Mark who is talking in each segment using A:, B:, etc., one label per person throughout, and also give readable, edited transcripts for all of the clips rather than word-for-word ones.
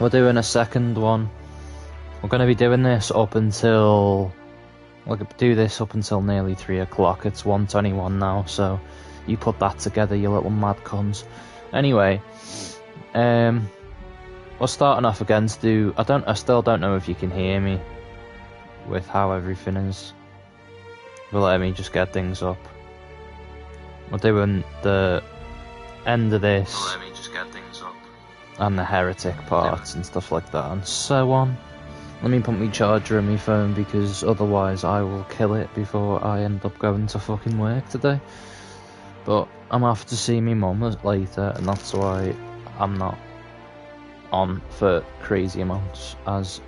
A: We're doing a second one. We're going to be doing this up until... We'll do this up until nearly 3 o'clock. It's 1:21 now, so you put that together, you little mad cunts. Anyway, we're starting off again to do... I still don't know if you can hear me with how everything is. But let me just get things up. We're doing the end of this.
B: Let me just get things up.
A: And the heretic parts and stuff like that, and so on. Let me put my charger in my phone, because otherwise I will kill it before I end up going to fucking work today. But I'm off to see my mum later, and that's why I'm not on for crazy amounts, as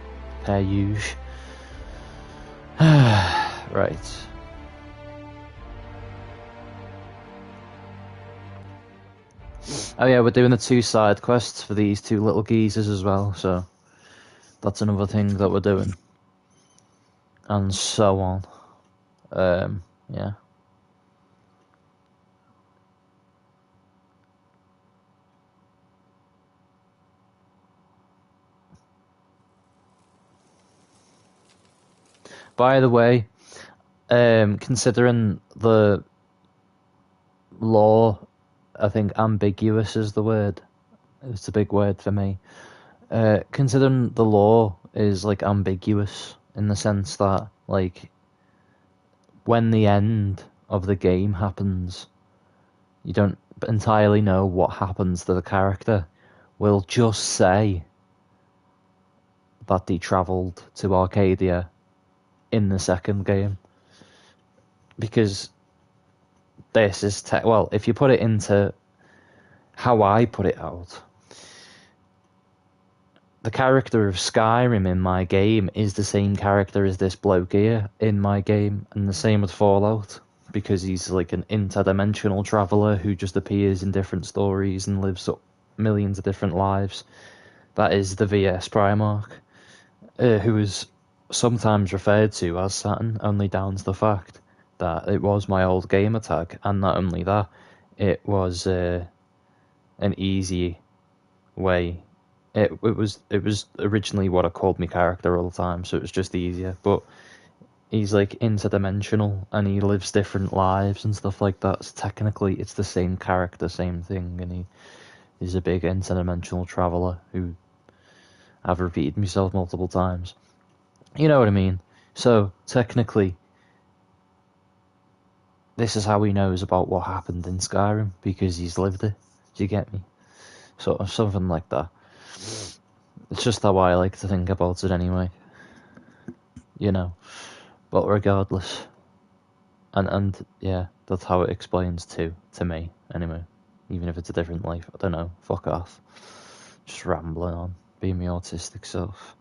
A: per usual. Right. Oh yeah, we're doing the 2 side quests for these 2 little geezers as well, so that's another thing that we're doing. And so on. Yeah. By the way, considering the law, I think ambiguous is the word. It's a big word for me. Considering the law is like ambiguous in the sense that, like, when the end of the game happens, you don't entirely know what happens to the character. We'll just say that they travelled to Arcadia in the second game, because this is well, if you put it into how I put it out, the character of Skyrim in my game is the same character as this bloke here in my game, and the same with Fallout, because he's like an interdimensional traveller who just appears in different stories and lives up millions of different lives. That is the VS Primarch, who is sometimes referred to as Saturn, only down to the fact that it was my old gamer tag, and not only that, it was an easy way. It was originally what I called my character all the time, so it was just easier. But he's like interdimensional, and he lives different lives and stuff like that. So technically, it's the same character, same thing, and he's a big interdimensional traveller who I've repeated myself multiple times. You know what I mean? So technically, this is how he knows about what happened in Skyrim, because he's lived it. Do you get me? Sort of something like that. It's just how I like to think about it anyway. You know. But regardless. And yeah, that's how it explains to me, anyway. Even if it's a different life. I don't know. Fuck off. Just rambling on. Being my autistic self.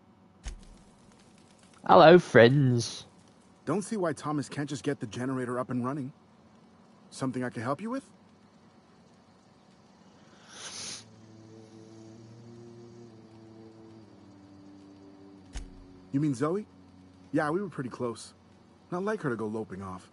A: Hello, friends.
C: Don't see why Thomas can't just get the generator up and running. Something I can help you with? You mean Zoe? Yeah, we were pretty close. Not like her to go loping off.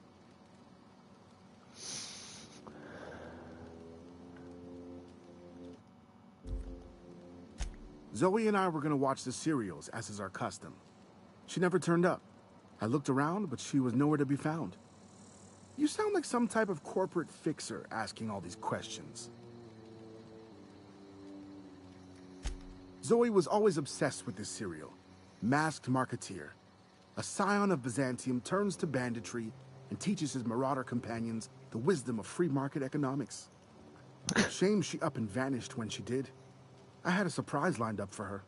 C: Zoe and I were gonna watch the serials, as is our custom. She never turned up. I looked around, but she was nowhere to be found. You sound like some type of corporate fixer asking all these questions. Zoe was always obsessed with this serial. Masked Marketeer. A scion of Byzantium turns to banditry and teaches his marauder companions the wisdom of free market economics. Shame she up and vanished when she did. I had a surprise lined up for her.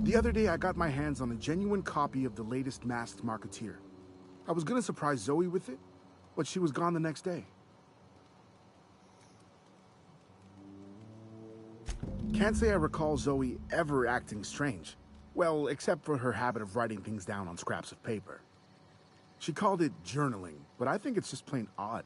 C: The other day, I got my hands on a genuine copy of the latest Masked Marketeer. I was gonna surprise Zoe with it, but she was gone the next day. Can't say I recall Zoe ever acting strange. Well, except for her habit of writing things down on scraps of paper. She called it journaling, but I think it's just plain odd.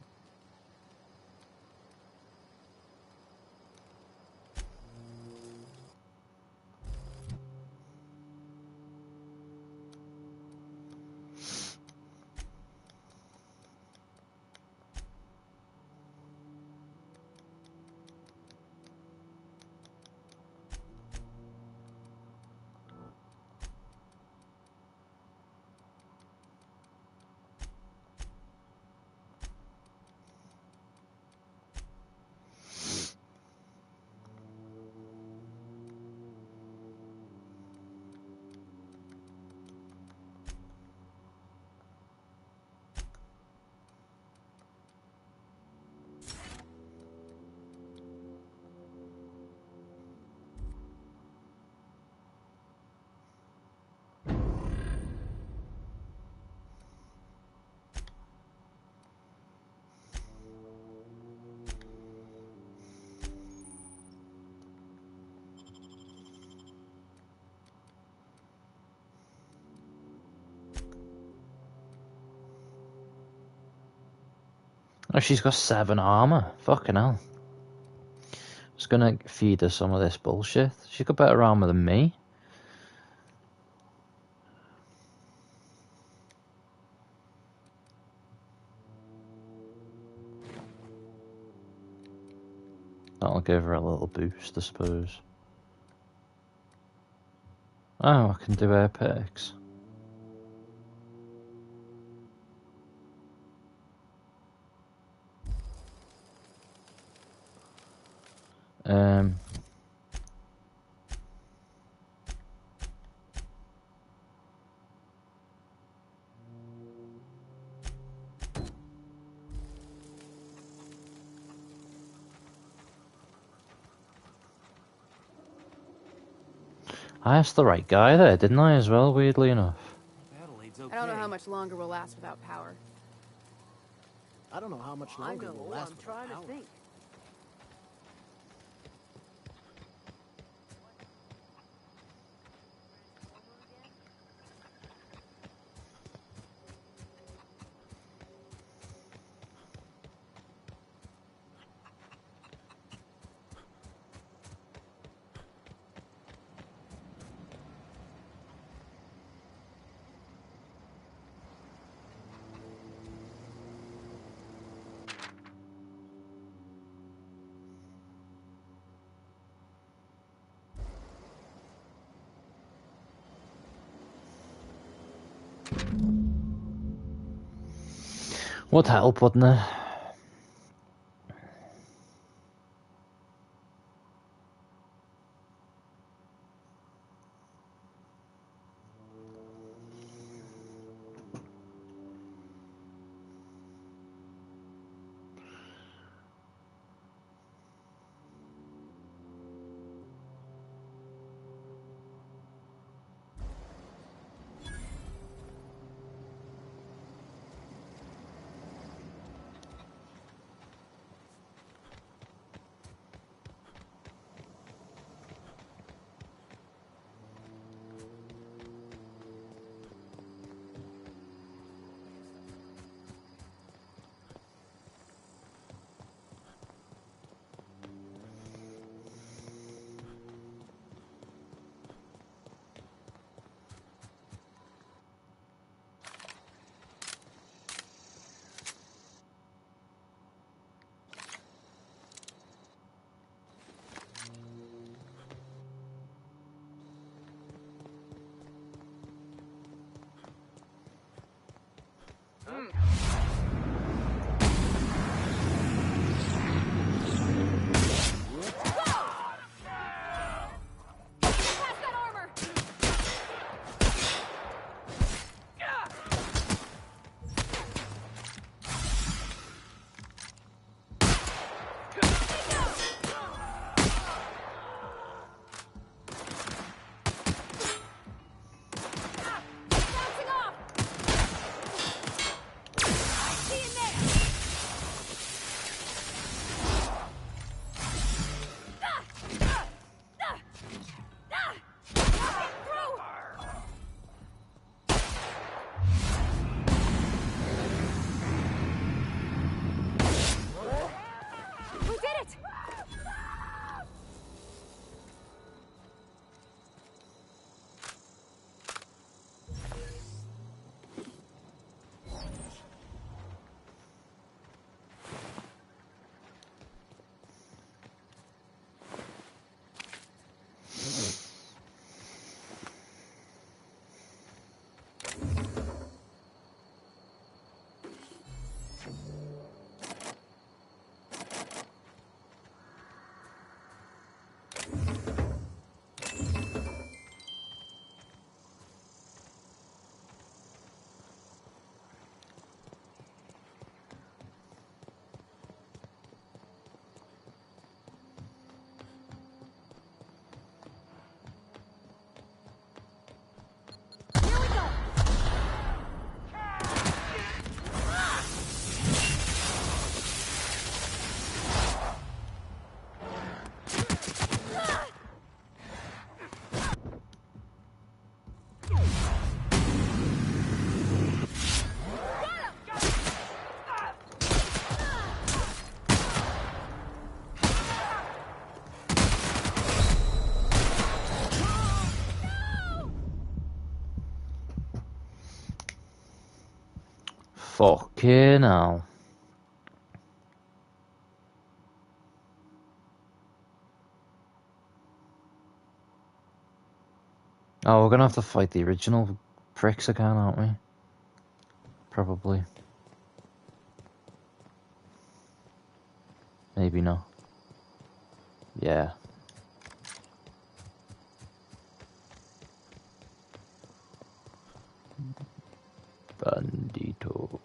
A: Oh, she's got 7 armor. Fucking hell. Just gonna feed her some of this bullshit. She's got better armor than me. That'll give her a little boost, I suppose. Oh, I can do air perks. I asked the right guy there, didn't I, as well, weirdly enough?
B: I don't know how much longer we'll last without power.
D: I don't know how much longer we'll last.
B: I'm trying to think.
A: Would help, wouldn't it? Fucking hell. Oh, we're gonna have to fight the original pricks again, aren't we? Probably. Maybe not. Yeah. Banditos.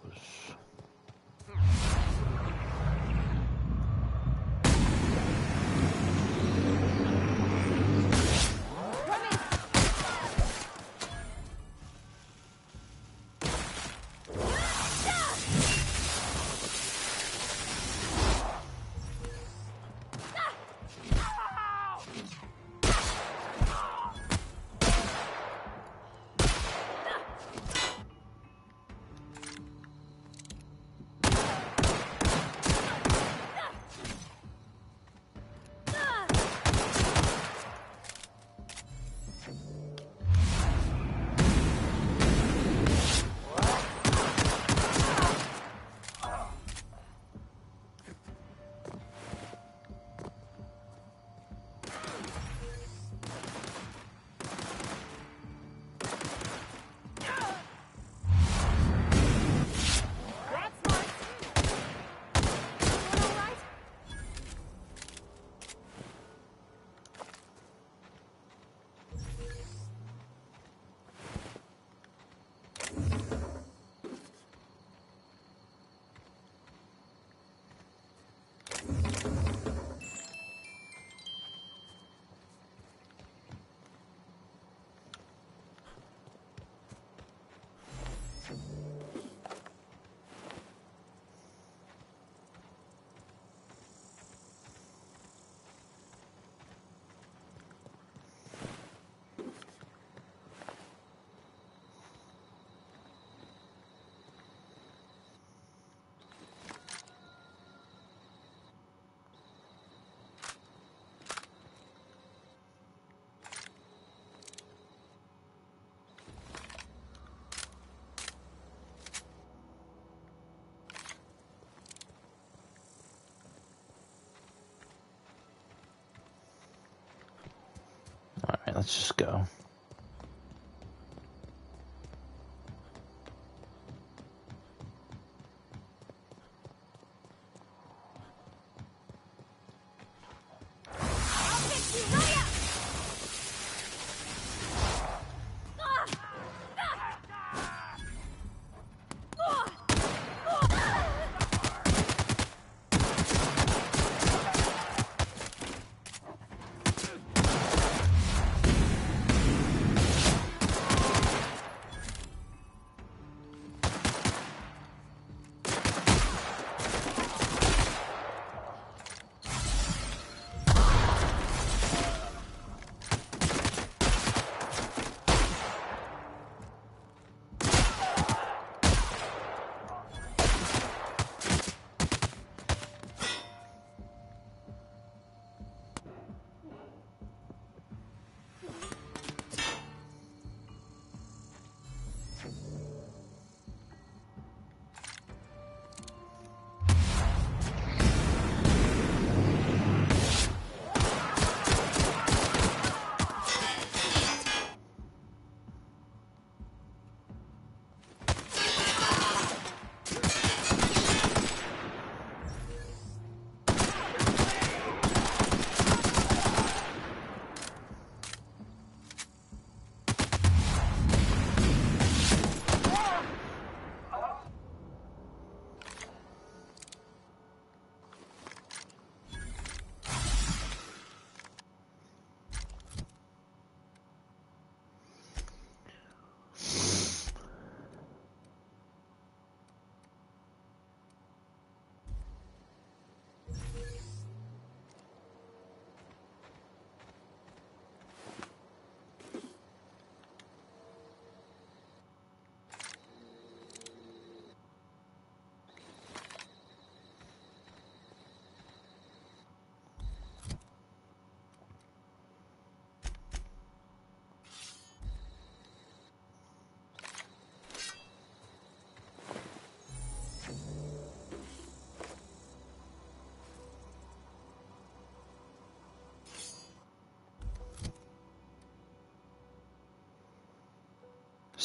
A: Alright, let's just go.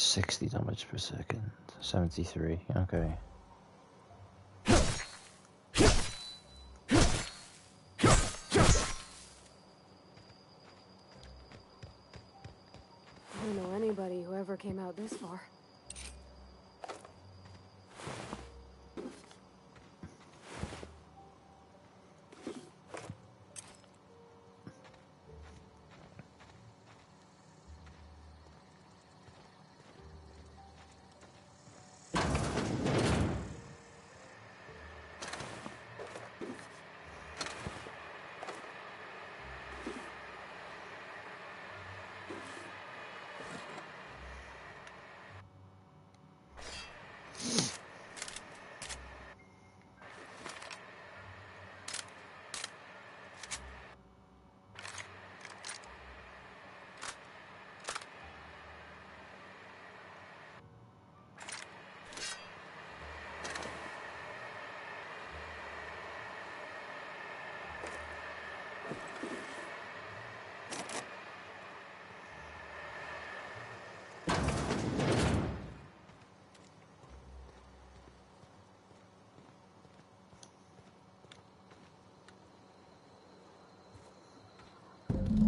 A: 60 damage per second. 73, okay.
B: I don't know anybody who ever came out this far.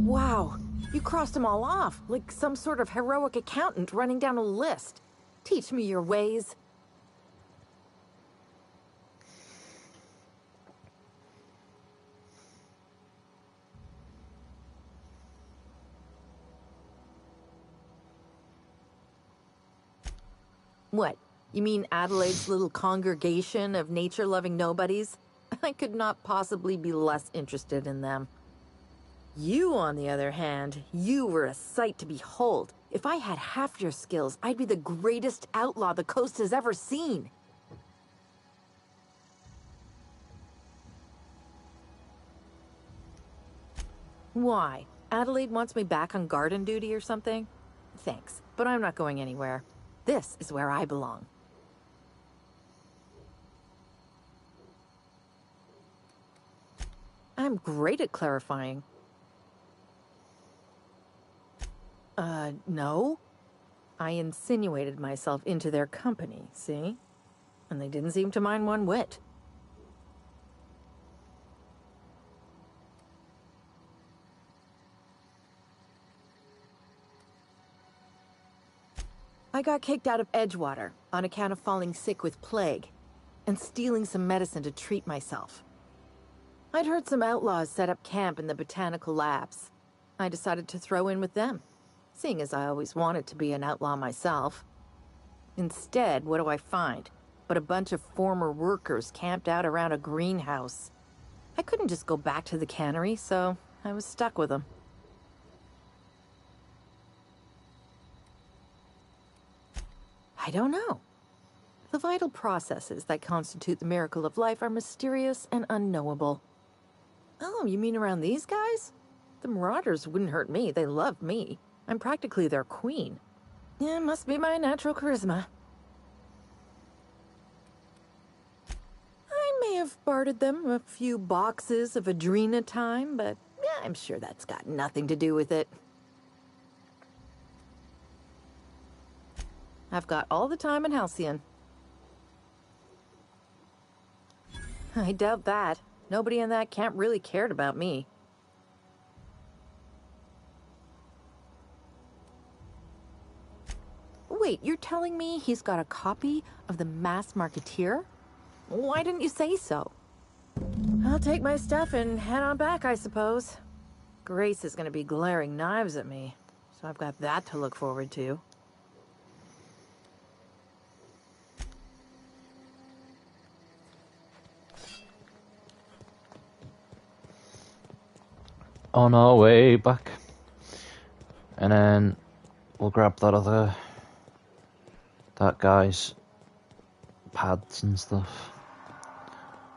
E: Wow, you crossed them all off, like some sort of heroic accountant running down a list. Teach me your ways. What? You mean Adelaide's little congregation of nature-loving nobodies? I could not possibly be less interested in them. You, on the other hand, you were a sight to behold. If I had half your skills, I'd be the greatest outlaw the coast has ever seen. Why? Adelaide wants me back on garden duty or something? Thanks, but I'm not going anywhere. This is where I belong. I'm great at clarifying. No. I insinuated myself into their company, see? And they didn't seem to mind one whit. I got kicked out of Edgewater on account of falling sick with plague and stealing some medicine to treat myself. I'd heard some outlaws set up camp in the botanical labs. I decided to throw in with them, seeing as I always wanted to be an outlaw myself. Instead, what do I find? But a bunch of former workers camped out around a greenhouse. I couldn't just go back to the cannery, so I was stuck with them. I don't know. The vital processes that constitute the miracle of life are mysterious and unknowable. Oh, you mean around these guys? The Marauders wouldn't hurt me. They love me. I'm practically their queen. Yeah, must be my natural charisma. I may have bartered them a few boxes of Adrena time, but yeah, I'm sure that's got nothing to do with it. I've got all the time in Halcyon. I doubt that. Nobody in that camp really cared about me. Wait, you're telling me he's got a copy of the Mass Marketeer? Why didn't you say so? I'll take my stuff and head on back, I suppose. Grace is gonna be glaring knives at me, so I've got that to look forward to.
A: On our way back. And then we'll grab that guy's pads and stuff.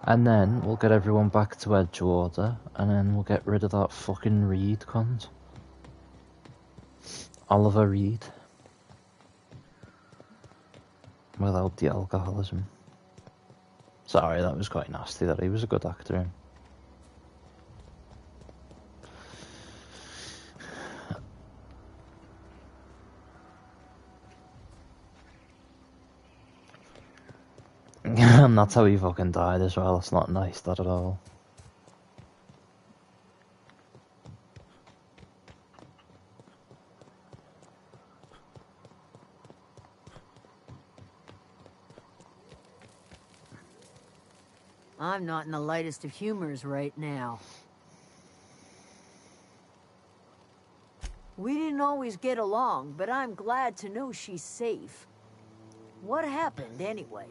A: And then we'll get everyone back to Edgewater, and then we'll get rid of that fucking Reed cunt. Oliver Reed. Without the alcoholism. Sorry, that was quite nasty, that he was a good actor. And that's how he fucking died as well. It's not nice, that at all.
F: I'm not in the lightest of humors right now. We didn't always get along, but I'm glad to know she's safe. What happened, anyway?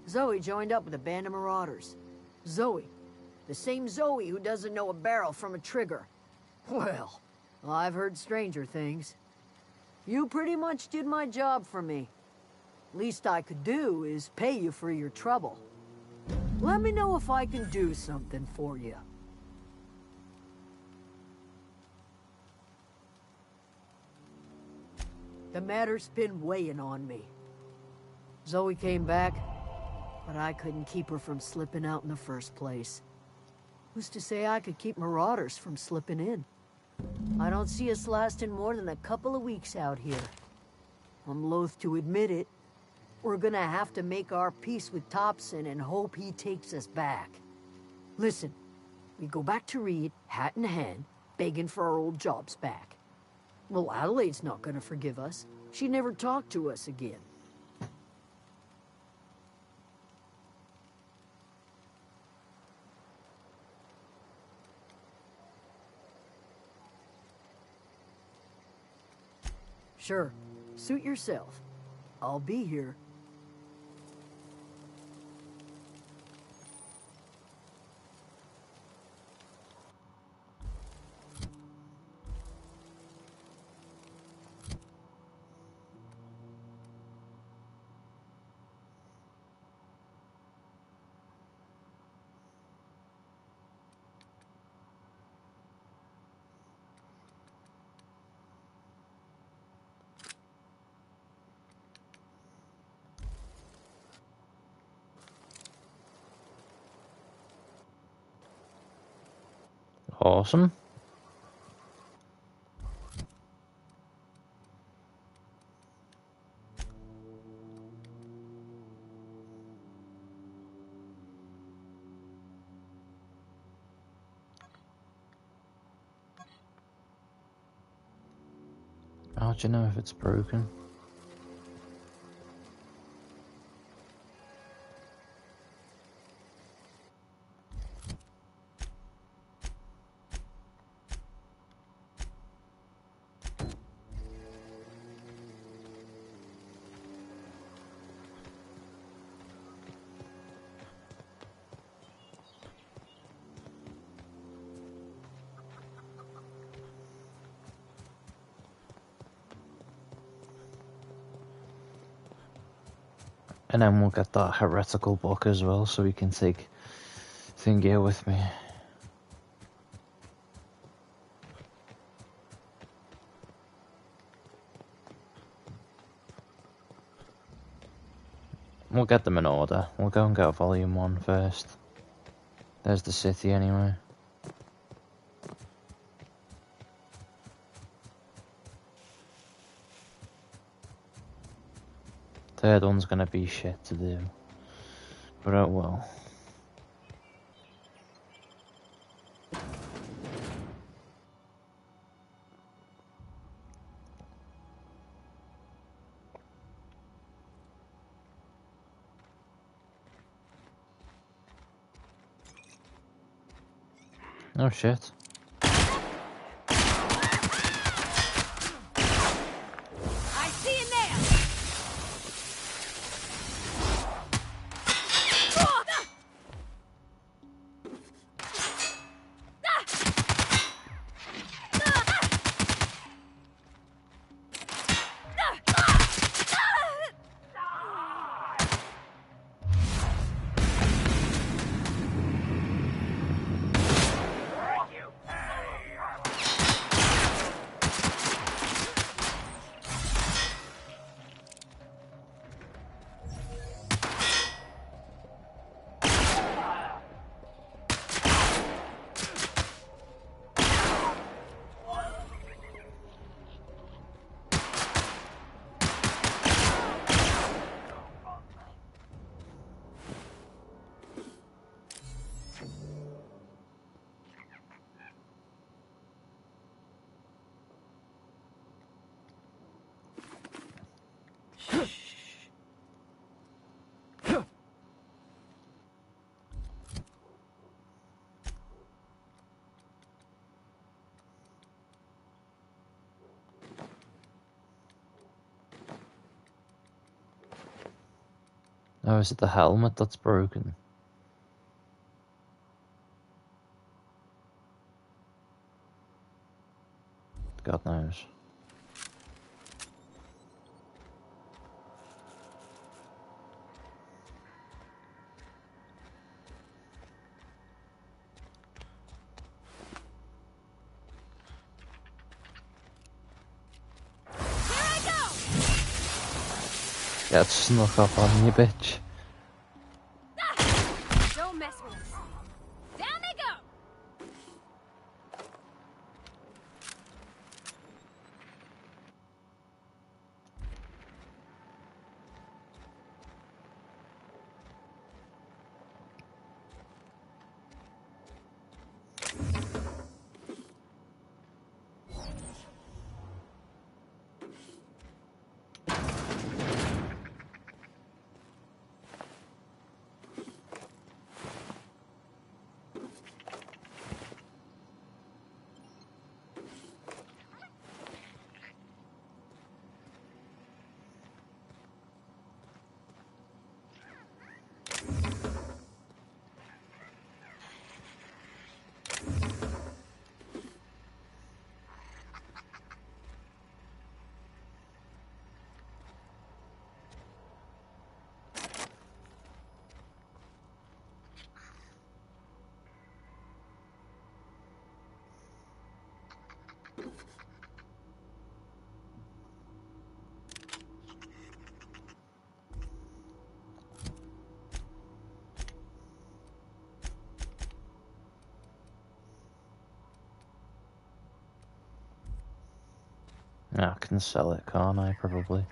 F: Zoe joined up with a band of marauders. Zoe. The same Zoe who doesn't know a barrel from a trigger. Well, I've heard stranger things. You pretty much did my job for me. Least I could do is pay you for your trouble. Let me know if I can do something for you. The matter's been weighing on me. Zoe came back, but I couldn't keep her from slipping out in the first place. Who's to say I could keep marauders from slipping in? I don't see us lasting more than a couple of weeks out here. I'm loath to admit it. We're gonna have to make our peace with Thompson and hope he takes us back. Listen, we go back to Reed, hat in hand, begging for our old jobs back. Well, Adelaide's not gonna forgive us. She never talked to us again. Sure, suit yourself. I'll be here.
A: Awesome. How do you know if it's broken? And then we'll get that heretical book as well, so we can take Thingia with me. We'll get them in order. We'll go and get Volume 1 first. There's the city anyway. Third one's gonna be shit to do. But oh well. Oh shit.
B: I see in there!
A: Oh, is it the helmet that's broken? God knows. Get snuck up on you, bitch.
B: Don't mess with us. Down they go!
A: Yeah, I can sell it, can't I? Probably.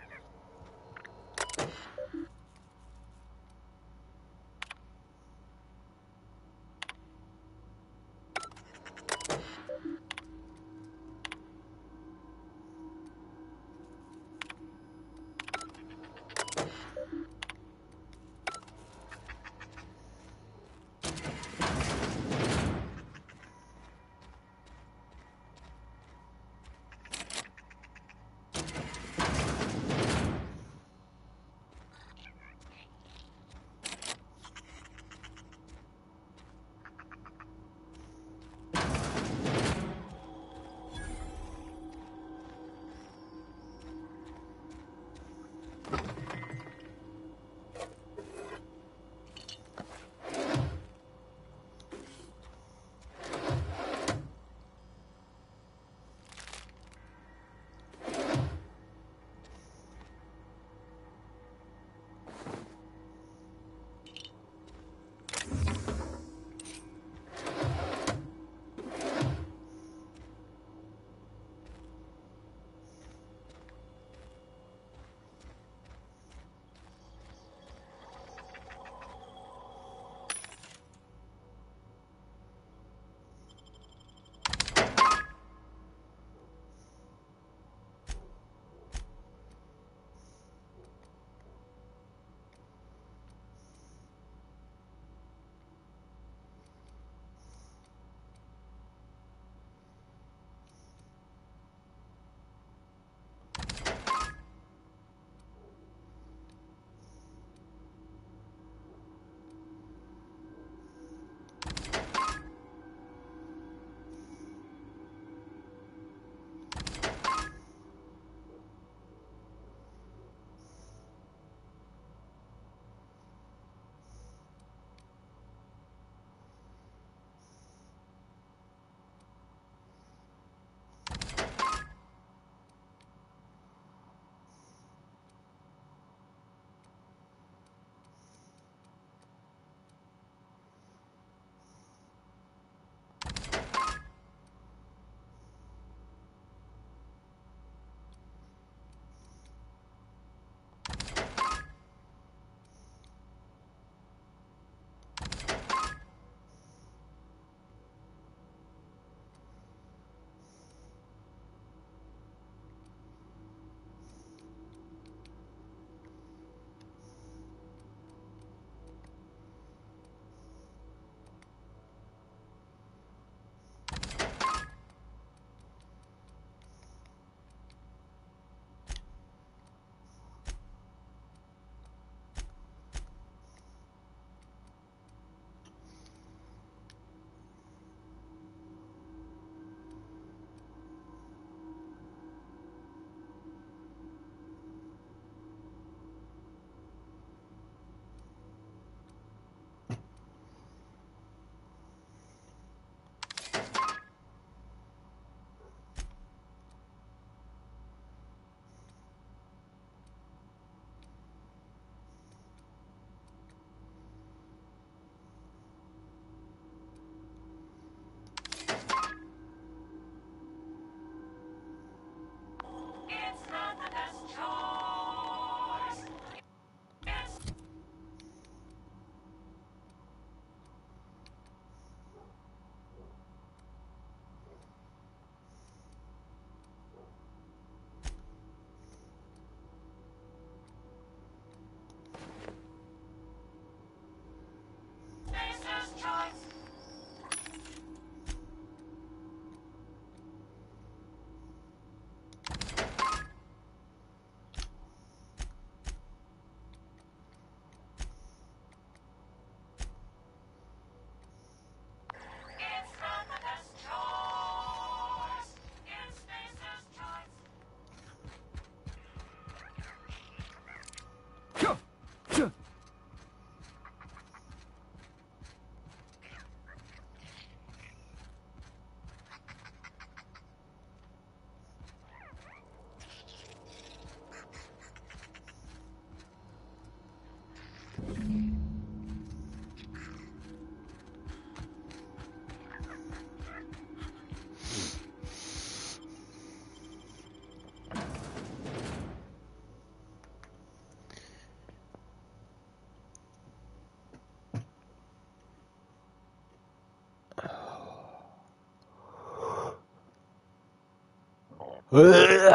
A: The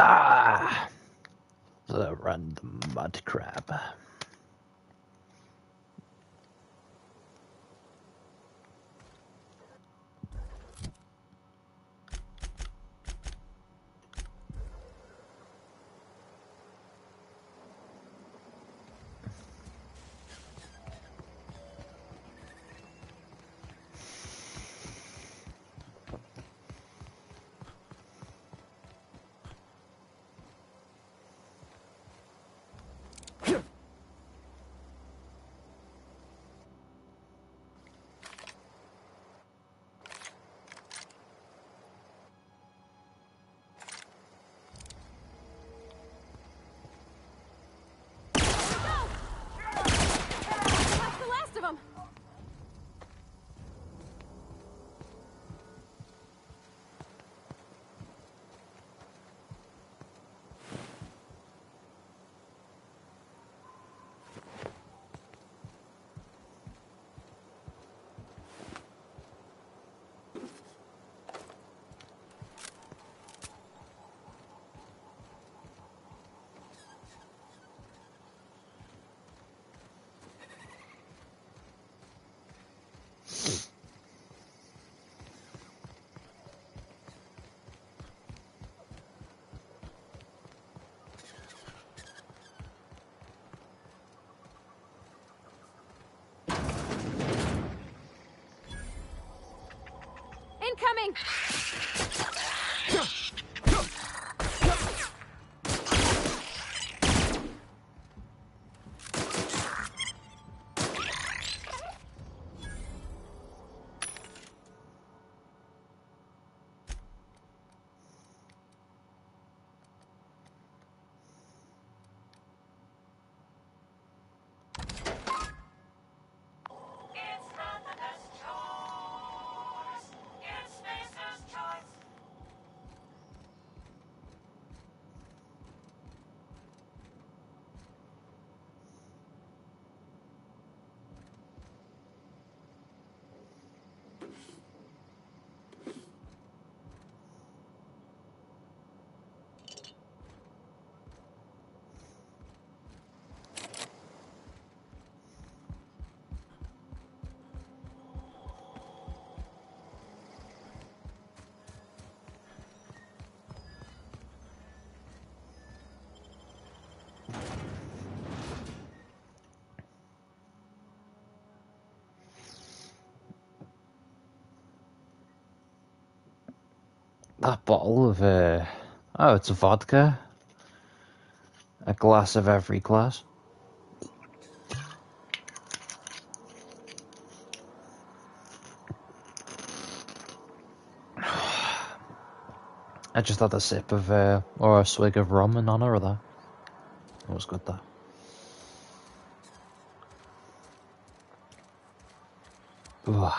A: random mud crab.
B: That's the last of them. Incoming!
A: That bottle of, oh, it's a vodka. A glass of every class. I just had a sip of, or a swig of rum in honour of that. It was good, that. Ooh.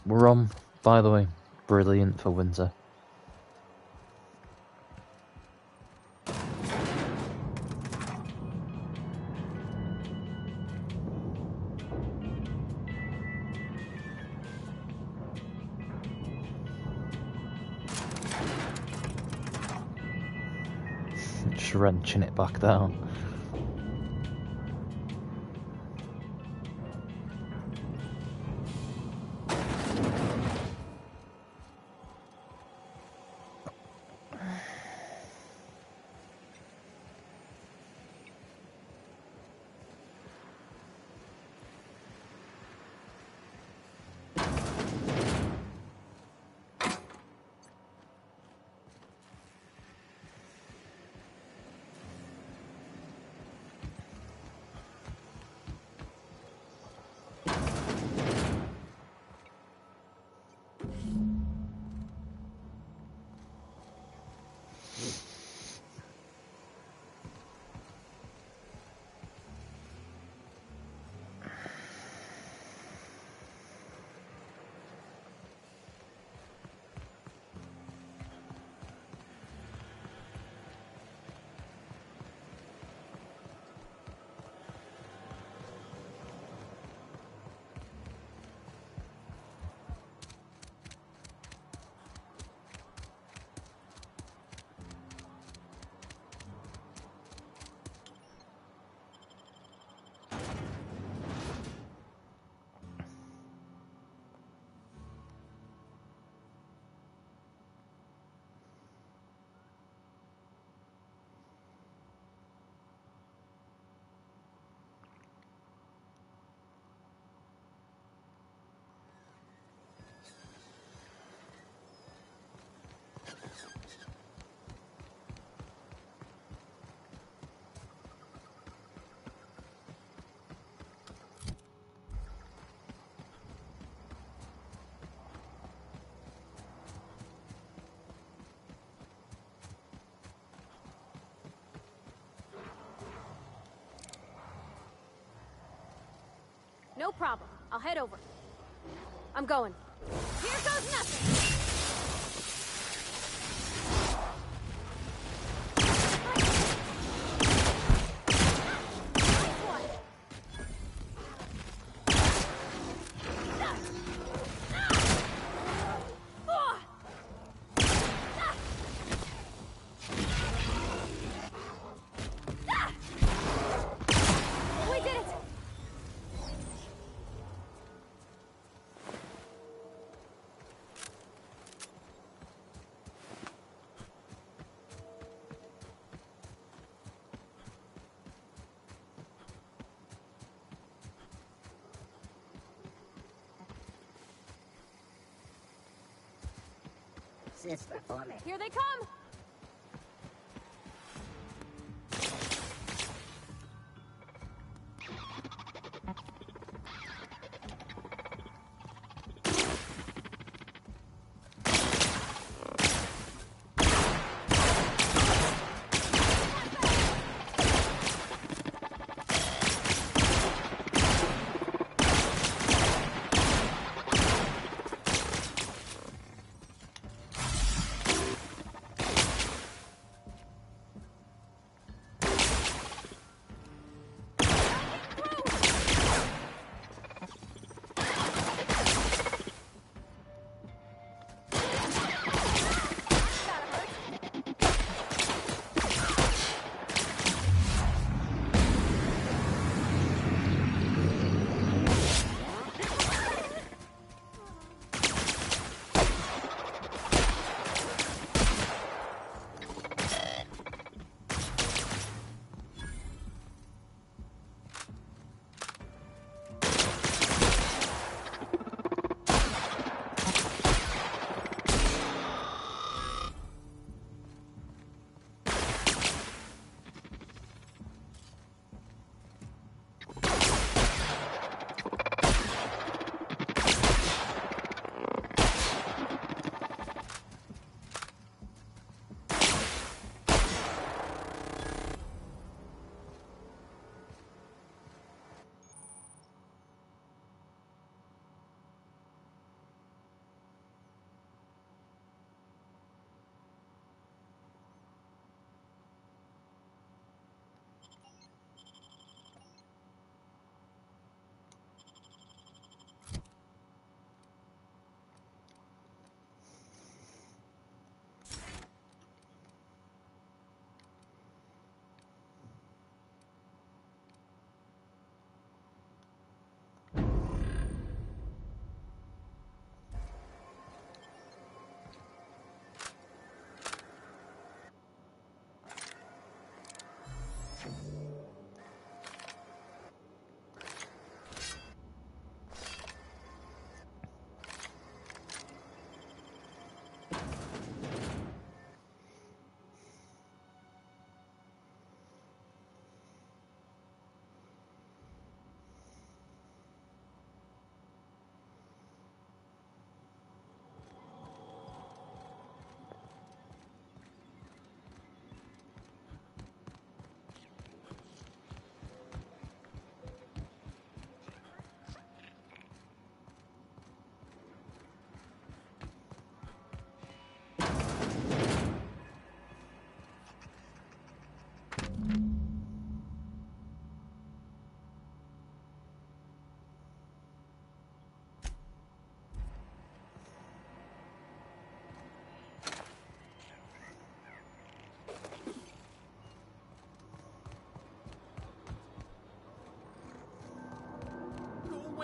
A: Rum, by the way, brilliant for winter. Just wrenching it back down.
B: No problem. I'll head over. I'm going. Here goes nothing!
G: Sister for me.
B: Here they come!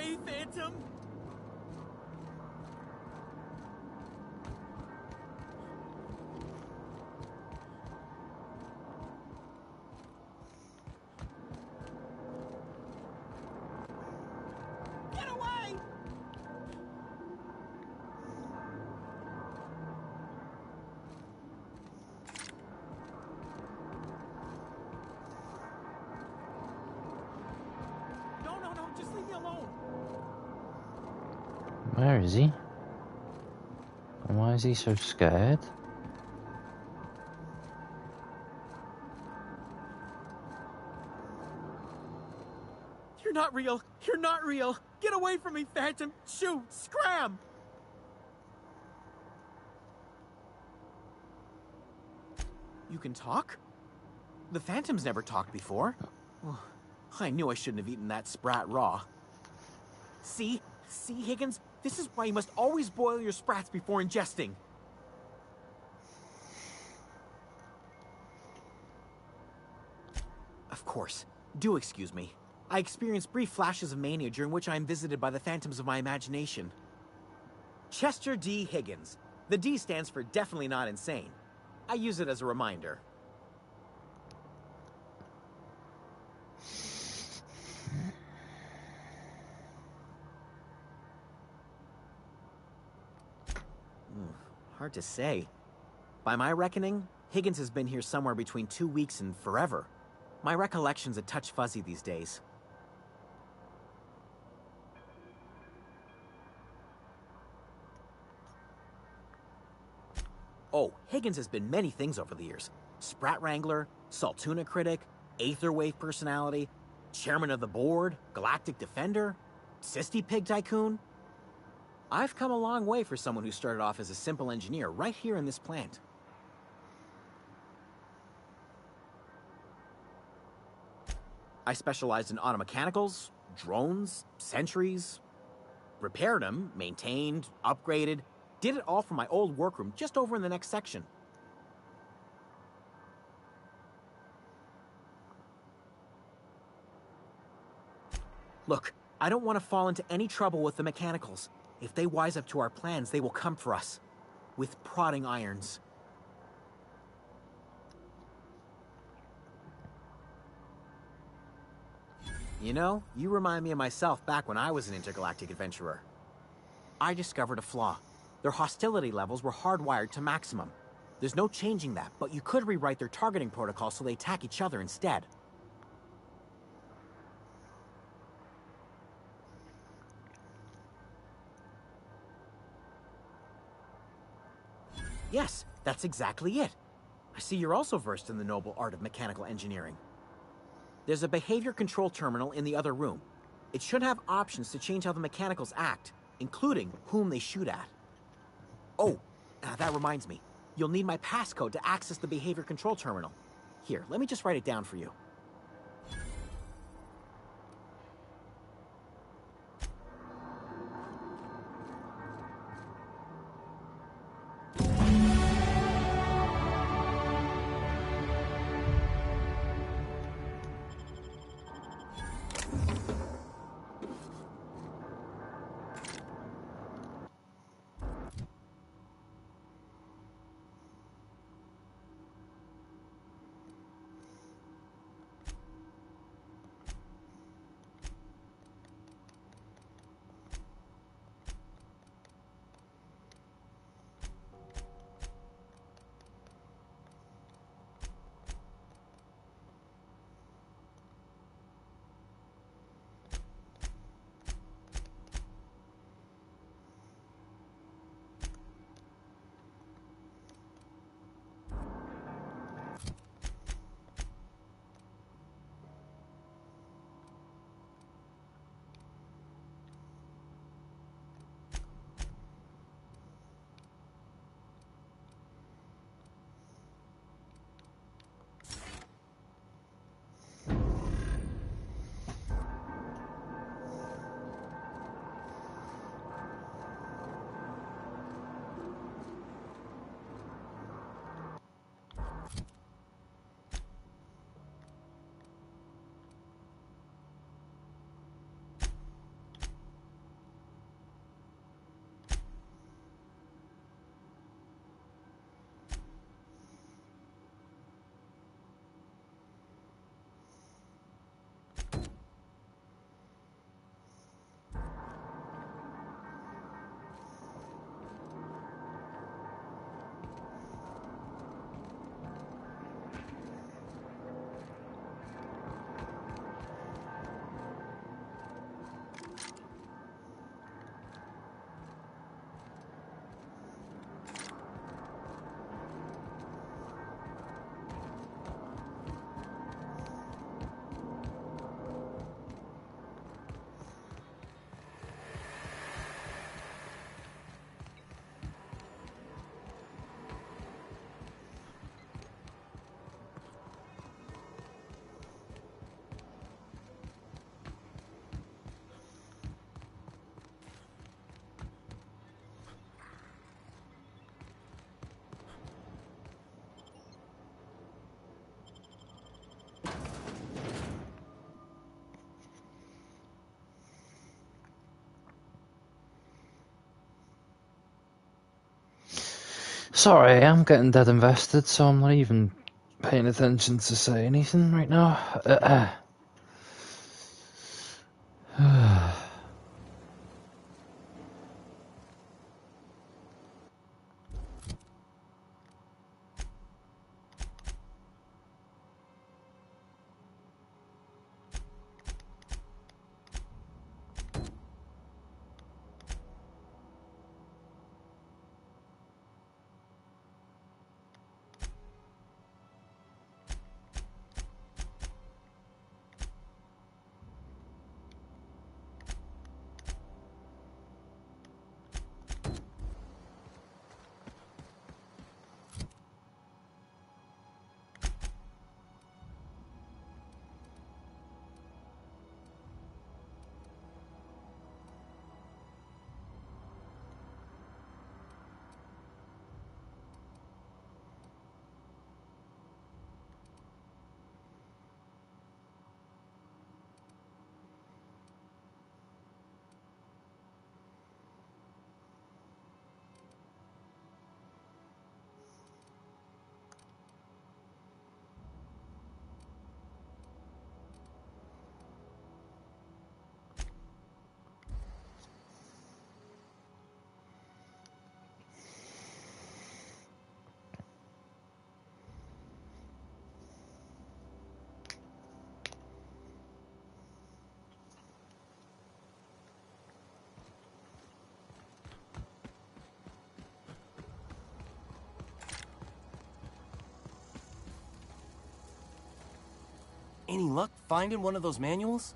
H: away, Phantom! Get away! No, just leave me alone.
A: Where is he? And why is he so scared?
H: You're not real. You're not real. Get away from me, Phantom! Shoot! Scram! You can talk? The Phantom's never talked before. Well, I knew I shouldn't have eaten that sprat raw. See? See, Higgins? This is why you must always boil your sprats before ingesting. Of course. Do excuse me. I experience brief flashes of mania during which I am visited by the phantoms of my imagination. Chester D. Higgins. The D stands for definitely not insane. I use it as a reminder. Hard to say. By my reckoning, Higgins has been here somewhere between 2 weeks and forever. My recollection's a touch fuzzy these days. Oh, Higgins has been many things over the years. Sprat Wrangler, Saltuna Critic, Aetherwave Personality, Chairman of the Board, Galactic Defender, Sisty Pig Tycoon. I've come a long way for someone who started off as a simple engineer right here in this plant. I specialized in automechanicals, drones, sentries, repaired them, maintained, upgraded, did it all from my old workroom just over in the next section. Look, I don't want to fall into any trouble with the mechanicals. If they wise up to our plans, they will come for us. With prodding irons. You know, you remind me of myself back when I was an intergalactic adventurer. I discovered a flaw. Their hostility levels were hardwired to maximum. There's no changing that, but you could rewrite their targeting protocol so they attack each other instead. Yes, that's exactly it. I see you're also versed in the noble art of mechanical engineering. There's a behavior control terminal in the other room. It should have options to change how the mechanicals act, including whom they shoot at. Oh, that reminds me. You'll need my passcode to access the behavior control terminal. Here, let me just write it down for you.
A: Sorry, I'm getting dead invested, so I'm not even paying attention to say anything right now.
G: Any luck finding one of those manuals?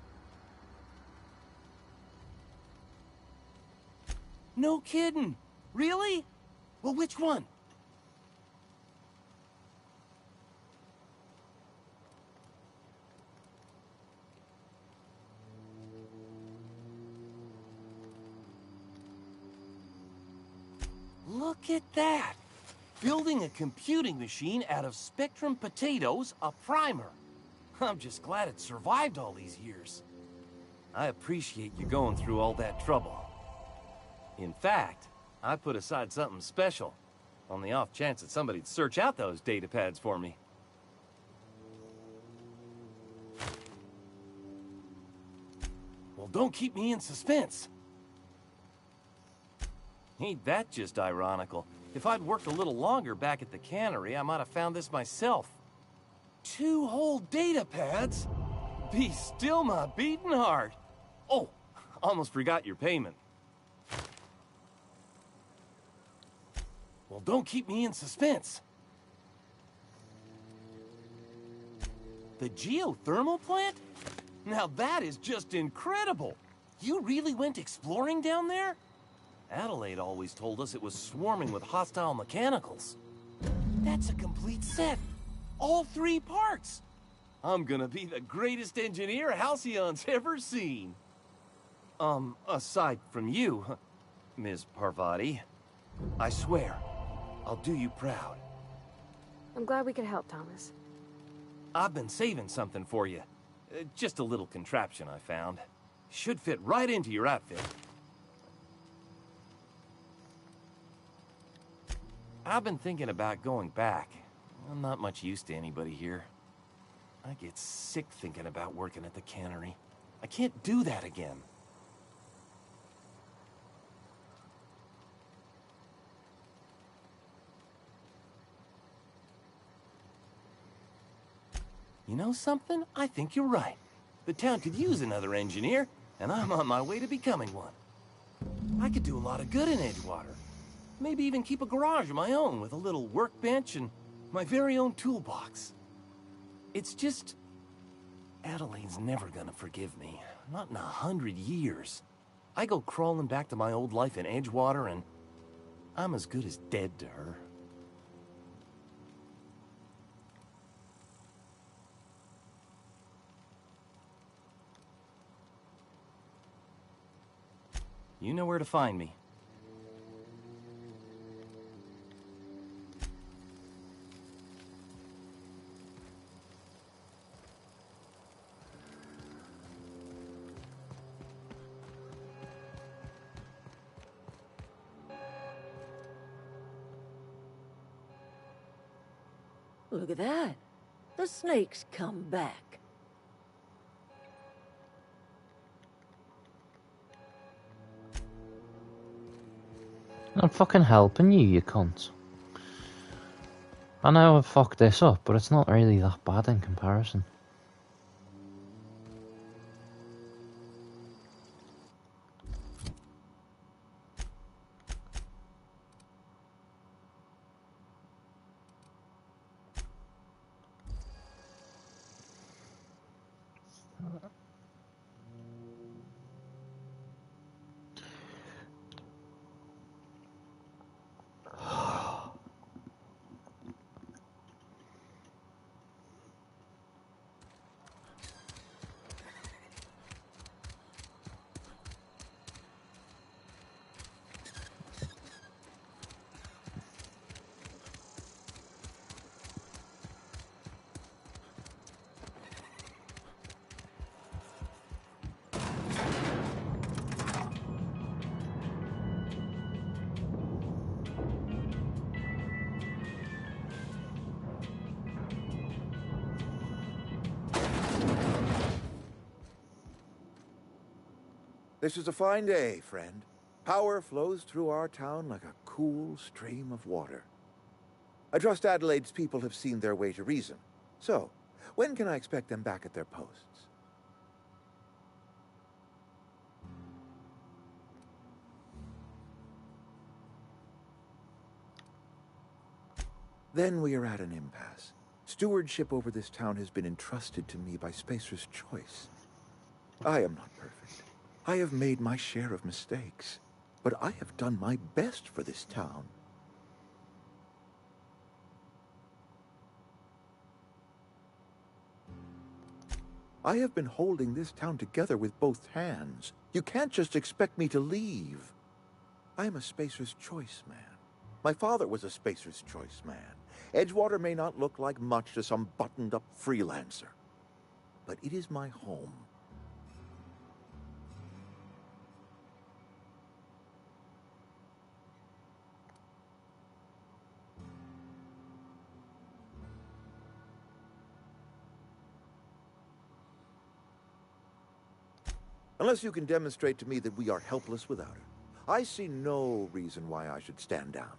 G: No kidding. Really? Well, which one? Look at that! Building a computing machine out of Spectrum potatoes, a primer. I'm just glad it survived all these years. I appreciate you going through all that trouble. In fact, I put aside something special, on the off chance that somebody'd search out those data pads for me. Well, don't keep me in suspense. Ain't that just ironical? If I'd worked a little longer back at the cannery, I might have found this myself. 2 whole data pads? Be still my beating heart. Oh, almost forgot your payment. Well, don't keep me in suspense. The geothermal plant? Now that is just incredible. You really went exploring down there? Adelaide always told us it was swarming with hostile mechanicals. That's a complete set. All 3 parts. I'm gonna be the greatest engineer Halcyon's ever seen. Aside from you, Ms. Parvati, I swear, I'll do you proud.
B: I'm glad we could help, Thomas.
G: I've been saving something for you. Just a little contraption I found. Should fit right into your outfit. I've been thinking about going back. I'm not much use to anybody here. I get sick thinking about working at the cannery. I can't do that again. You know something? I think you're right. The town could use another engineer, and I'm on my way to becoming one. I could do a lot of good in Edgewater. Maybe even keep a garage of my own with a little workbench and my very own toolbox. It's just... Adelaide's never gonna forgive me. Not in 100 years. I go crawling back to my old life in Edgewater and I'm as good as dead to her. You know where to find me.
F: Look at that. The snake's come back.
A: I'm fucking helping you, you cunt. I know I've fucked this up, but it's not really that bad in comparison.
I: This is a fine day, friend. Power flows through our town like a cool stream of water. I trust Adelaide's people have seen their way to reason. So, when can I expect them back at their posts? Then we are at an impasse. Stewardship over this town has been entrusted to me by Spacer's Choice. I am not perfect. I have made my share of mistakes, but I have done my best for this town. I have been holding this town together with both hands. You can't just expect me to leave. I am a Spacer's Choice man. My father was a Spacer's Choice man. Edgewater may not look like much to some buttoned-up freelancer, but it is my home. Unless you can demonstrate to me that we are helpless without her, I see no reason why I should stand down.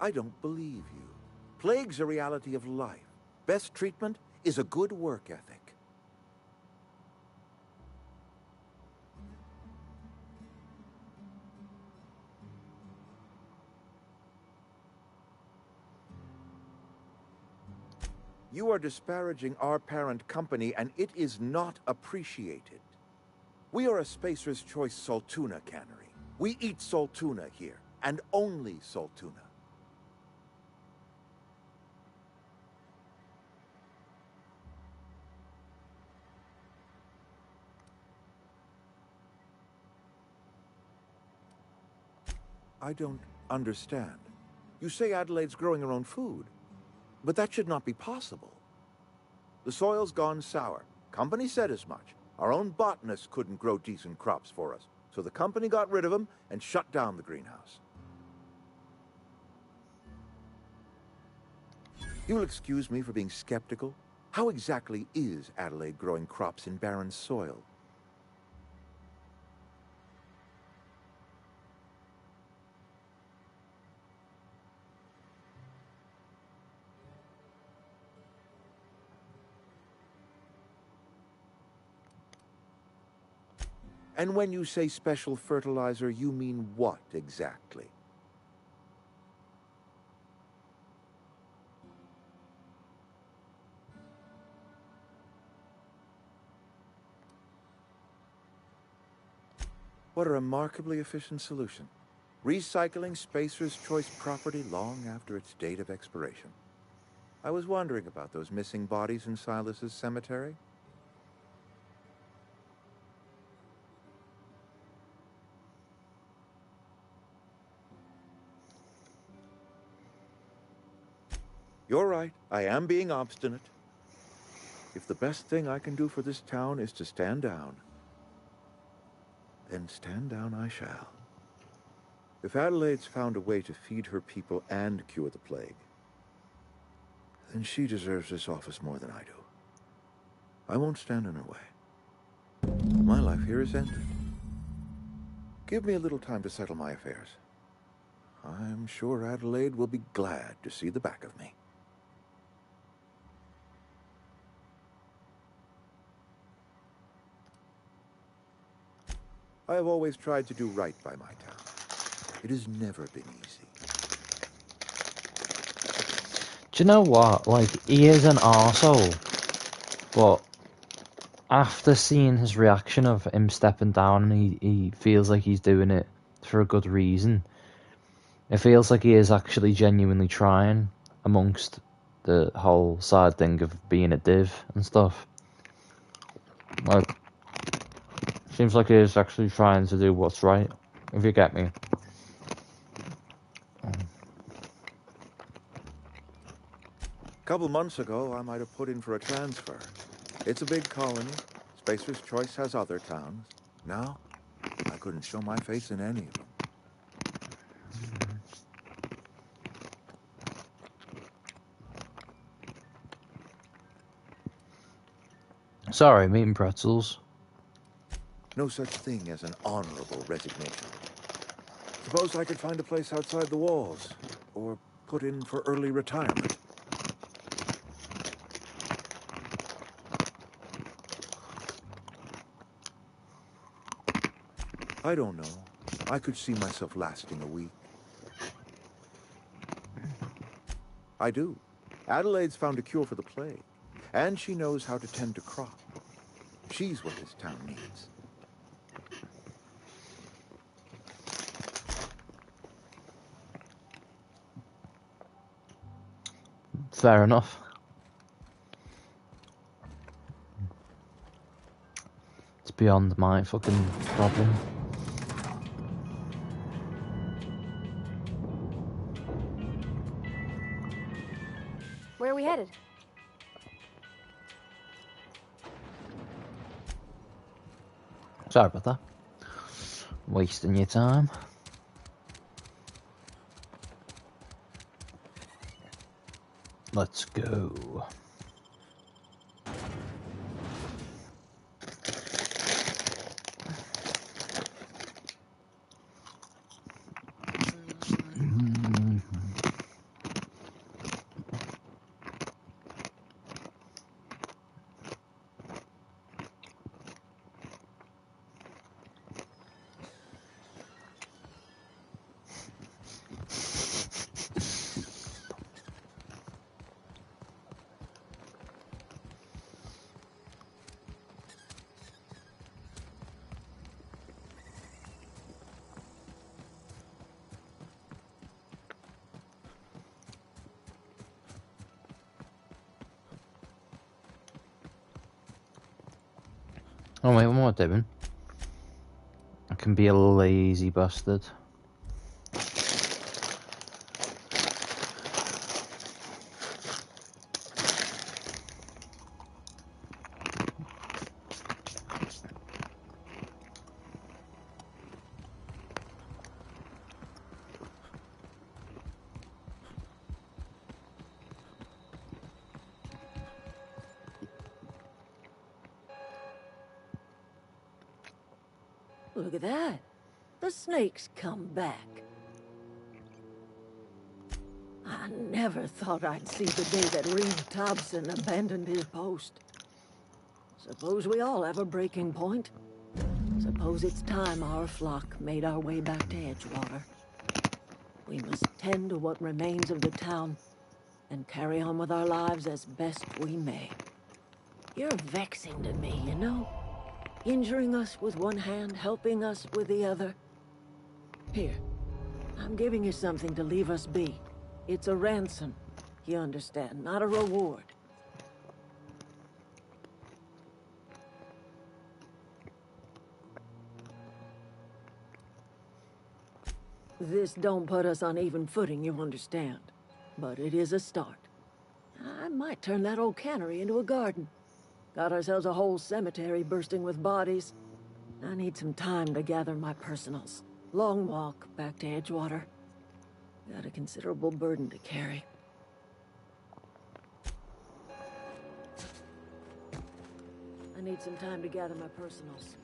I: I don't believe you. Plague's a reality of life. Best treatment is a good work ethic. You are disparaging our parent company, and it is not appreciated. We are a Spacer's Choice Saltuna cannery. We eat Saltuna here, and only Saltuna. I don't understand. You say Adelaide's growing her own food, but that should not be possible. The soil's gone sour. Company said as much. Our own botanists couldn't grow decent crops for us, so the company got rid of them and shut down the greenhouse. You will excuse me for being skeptical. How exactly is Adelaide growing crops in barren soil? And when you say special fertilizer, you mean what exactly? What a remarkably efficient solution. Recycling Spacer's Choice property long after its date of expiration. I was wondering about those missing bodies in Silas's cemetery. You're right. I am being obstinate. If the best thing I can do for this town is to stand down, then stand down I shall. If Adelaide's found a way to feed her people and cure the plague, then she deserves this office more than I do. I won't stand in her way. My life here is ended. Give me a little time to settle my affairs. I'm sure Adelaide will be glad to see the back of me. I have always tried to do right by my town. It has never been easy.
A: Do you know what? Like, he is an arsehole, but after seeing his reaction of him stepping down, and he feels like he's doing it for a good reason. It feels like he is actually genuinely trying amongst the whole side thing of being a div and stuff. Like, seems like he is actually trying to do what's right, if you get me.
I: A couple months ago, I might have put in for a transfer. It's a big colony. Spacer's Choice has other towns. Now, I couldn't show my face in any of them.
A: Sorry, I'm eating pretzels.
I: No such thing as an honorable resignation. Suppose I could find a place outside the walls, or put in for early retirement. I don't know. I could see myself lasting a week. I do. Adelaide's found a cure for the plague, and she knows how to tend to crop. She's what this town needs.
A: Fair enough. It's beyond my fucking problem.
B: Where are we headed?
A: Sorry about that. Wasting your time. Let's go. Oh wait, what am I doing? I can be a lazy bastard.
F: Look at that. The snake's come back. I never thought I'd see the day that Reed Thompson abandoned his post. Suppose we all have a breaking point. Suppose it's time our flock made our way back to Edgewater. We must tend to what remains of the town and carry on with our lives as best we may. You're vexing to me, you know? Injuring us with one hand, helping us with the other. Here, I'm giving you something to leave us be. It's a ransom, you understand, not a reward. This don't put us on even footing, you understand. But it is a start. I might turn that old cannery into a garden. Got ourselves a whole cemetery bursting with bodies. I need some time to gather my personals. Long walk back to Edgewater. Got a considerable burden to carry. I need some time to gather my personals.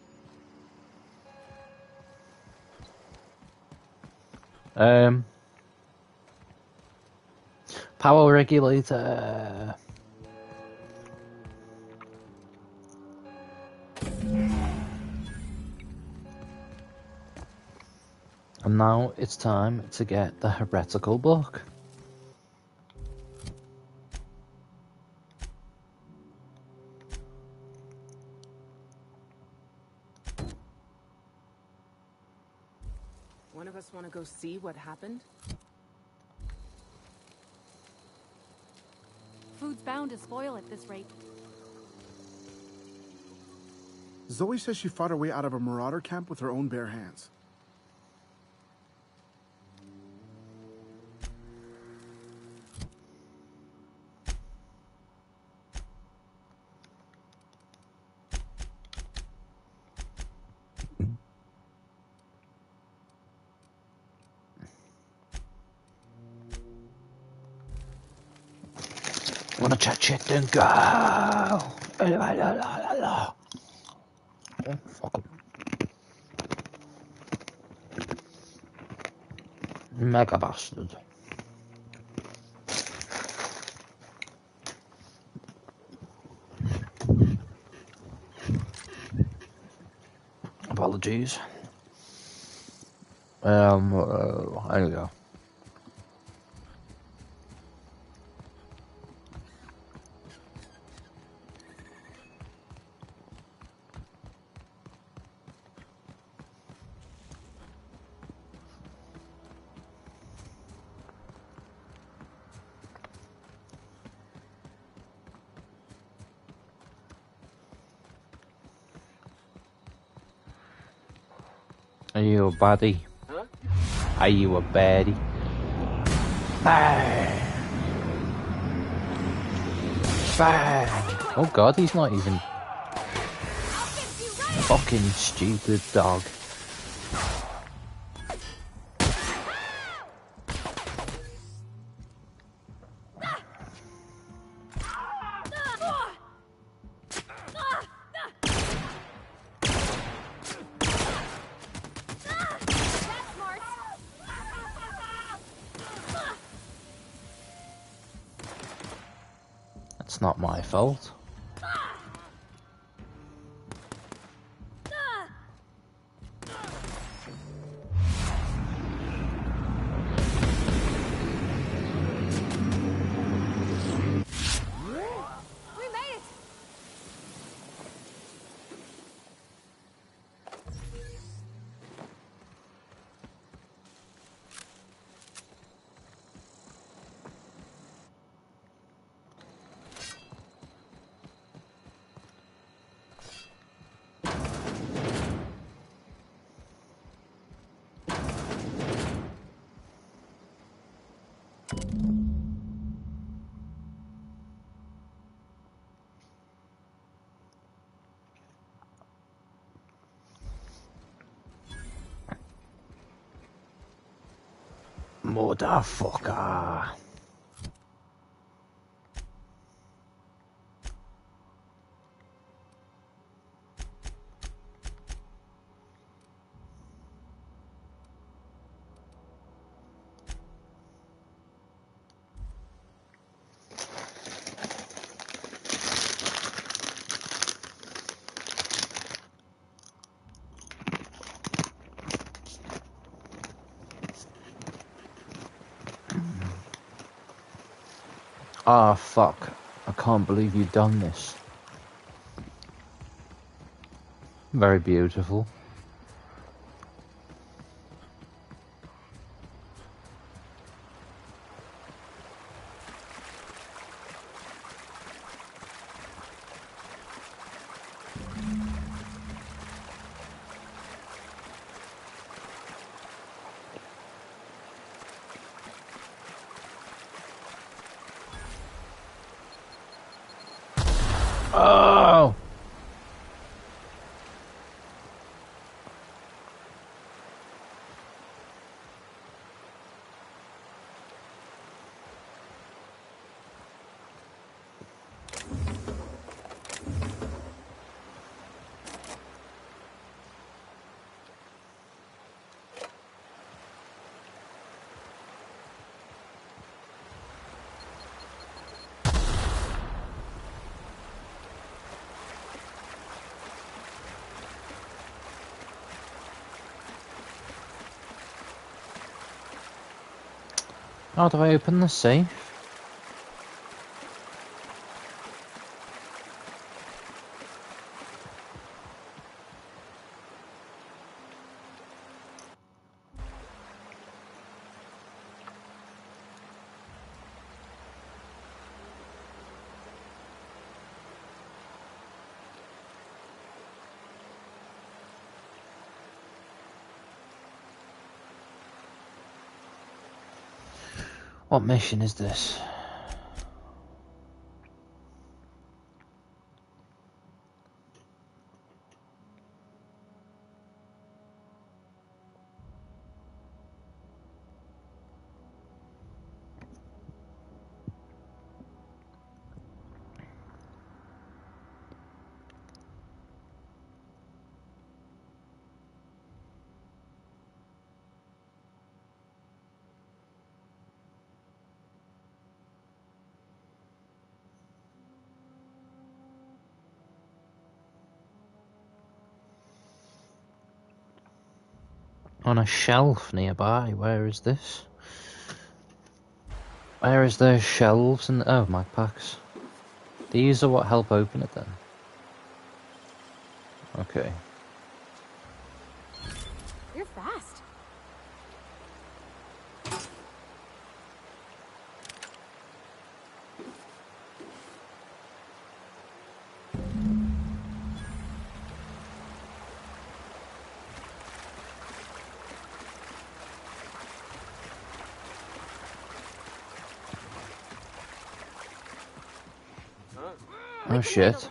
A: Power regulator. And now it's time to get the heretical book.
J: One of us want to go see what happened?
B: Food's bound to spoil at this rate.
C: Zoe says she fought her way out of a marauder camp with her own bare hands.
A: Wanna touch it and go. Oh, fuck 'em. Mega bastard. Apologies. There we go. Are you a baddie?
G: Huh?
A: Are you a baddie? Bang! Bang! Oh god, he's not even... Fucking stupid dog. It's not my fault. Motherfucker. Ah, fuck. I can't believe you've done this. Very beautiful. Oh! How do I open the safe? What mission is this? On a shelf nearby. Where is this? Where is there shelves and oh, mag packs. These are what help open it then. Okay.
B: You're fast.
A: Oh shit.
B: That's